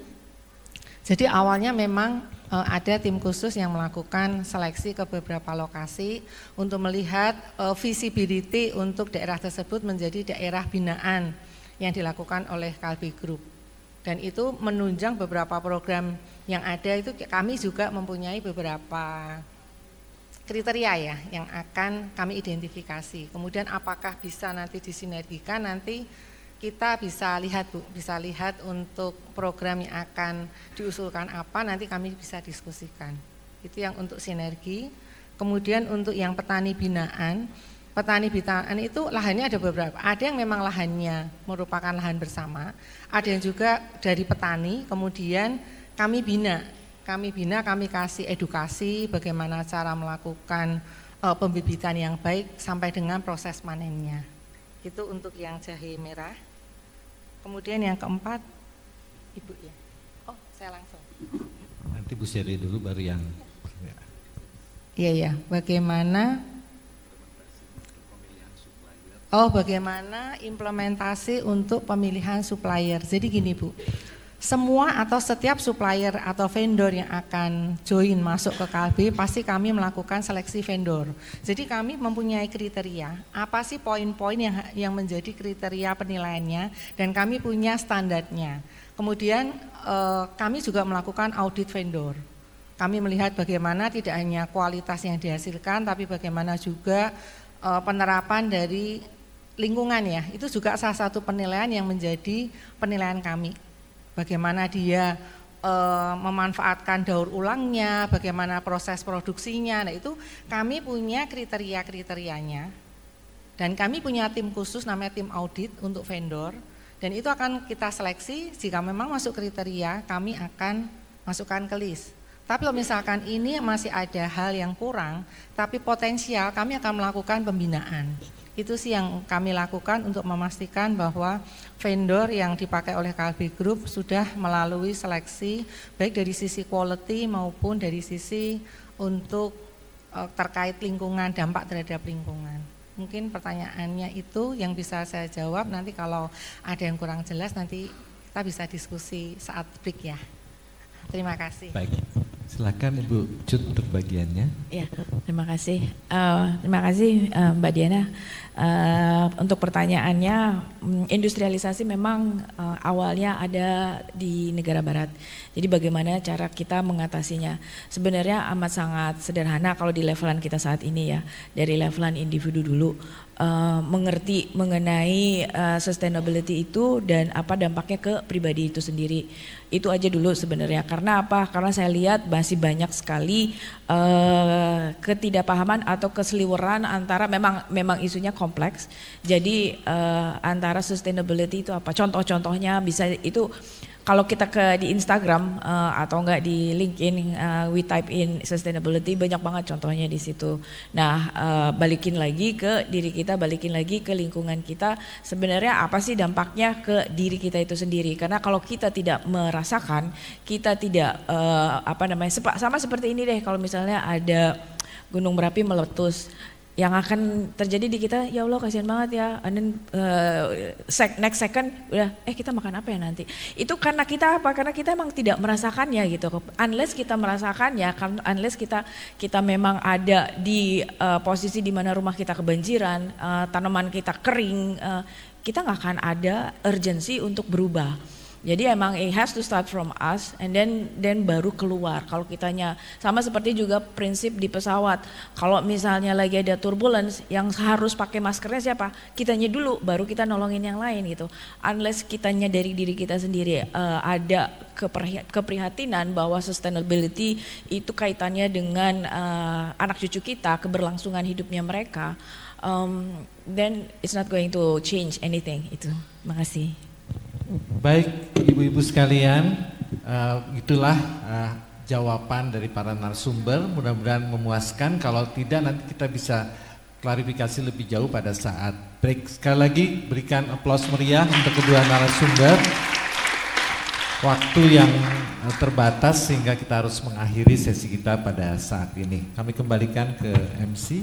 Speaker 2: jadi awalnya memang ada tim khusus yang melakukan seleksi ke beberapa lokasi untuk melihat visibility untuk daerah tersebut menjadi daerah binaan yang dilakukan oleh Kalbe Group. Dan itu menunjang beberapa program yang ada, itu kami juga mempunyai beberapa kriteria ya yang akan kami identifikasi. Kemudian apakah bisa nanti disinergikan, nanti kita bisa lihat Bu, bisa lihat untuk program yang akan diusulkan apa, nanti kami bisa diskusikan. Itu yang untuk sinergi. Kemudian untuk yang petani binaan itu lahannya ada beberapa. Ada yang memang lahannya merupakan lahan bersama, ada yang juga dari petani, kemudian kami bina, kami kasih edukasi bagaimana cara melakukan pembibitan yang baik sampai dengan proses panennya. Itu untuk yang jahe merah. Kemudian yang keempat, Ibu ya. Oh, saya langsung.
Speaker 1: Nanti Bu Sherly dulu baru yang.
Speaker 2: Iya, bagaimana implementasi untuk pemilihan supplier. Jadi gini Bu, semua atau setiap supplier atau vendor yang akan join masuk ke Kalbe, pasti kami melakukan seleksi vendor. Jadi kami mempunyai kriteria, apa sih poin-poin yang menjadi kriteria penilaiannya, dan kami punya standarnya. Kemudian kami juga melakukan audit vendor. Kami melihat bagaimana tidak hanya kualitas yang dihasilkan, tapi bagaimana juga penerapan dari lingkungan ya, itu juga salah satu penilaian yang menjadi penilaian kami. Bagaimana dia memanfaatkan daur ulangnya, bagaimana proses produksinya. Nah, itu kami punya kriteria-kriterianya. Dan kami punya tim khusus namanya tim audit untuk vendor, dan itu akan kita seleksi. Jika memang masuk kriteria, kami akan masukkan ke list. Tapi kalau misalkan ini masih ada hal yang kurang, tapi potensial, kami akan melakukan pembinaan. Itu sih yang kami lakukan untuk memastikan bahwa vendor yang dipakai oleh Kalbe Group sudah melalui seleksi baik dari sisi quality maupun dari sisi untuk terkait lingkungan, dampak terhadap lingkungan. Mungkin pertanyaannya itu yang bisa saya jawab. Nanti kalau ada yang kurang jelas nanti kita bisa diskusi saat break ya. Terima kasih.
Speaker 1: Baik.
Speaker 3: Silakan Ibu Cut untuk bagiannya.
Speaker 4: Ya, terima kasih. Terima kasih Mbak Diana. Untuk pertanyaannya, industrialisasi memang awalnya ada di negara barat. Jadi bagaimana cara kita mengatasinya? Sebenarnya amat sangat sederhana kalau di levelan kita saat ini ya, dari levelan individu dulu. Mengerti mengenai sustainability itu dan apa dampaknya ke pribadi itu sendiri. Itu aja dulu sebenarnya. Karena apa? Karena saya lihat masih banyak sekali ketidakpahaman atau keseliweran antara memang isunya kompleks. Jadi antara sustainability itu apa? Contoh-contohnya bisa itu kalau kita di Instagram atau enggak di LinkedIn, we type in sustainability, banyak banget contohnya di situ. Nah, balikin lagi ke diri kita, balikin lagi ke lingkungan kita. Sebenarnya apa sih dampaknya ke diri kita itu sendiri? Karena kalau kita tidak merasakan, kita tidak sama seperti ini deh. Kalau misalnya ada gunung berapi meletus, yang akan terjadi di kita, ya Allah kasihan banget ya, and then next second udah kita makan apa ya nanti. Itu karena kita apa? Karena kita emang tidak merasakannya gitu. Unless kita merasakannya, unless kita memang ada di posisi di mana rumah kita kebanjiran, tanaman kita kering, kita nggak akan ada urgensi untuk berubah. Jadi emang it has to start from us and then baru keluar. Kalau kitanya sama seperti juga prinsip di pesawat. Kalau misalnya lagi ada turbulence, yang harus pakai maskernya siapa? Kitanya dulu, baru kita nolongin yang lain gitu. Unless kitanya dari diri kita sendiri ada keprihatinan bahwa sustainability itu kaitannya dengan anak cucu kita, keberlangsungan hidupnya mereka, then it's not going to change anything itu. Makasih.
Speaker 1: Baik, ibu-ibu sekalian, itulah jawaban dari para narasumber. Mudah-mudahan memuaskan. Kalau tidak, nanti kita bisa klarifikasi lebih jauh pada saat break. Sekali lagi, berikan aplaus meriah untuk kedua narasumber. Waktu yang terbatas sehingga kita harus mengakhiri sesi kita pada saat ini. Kami kembalikan ke MC.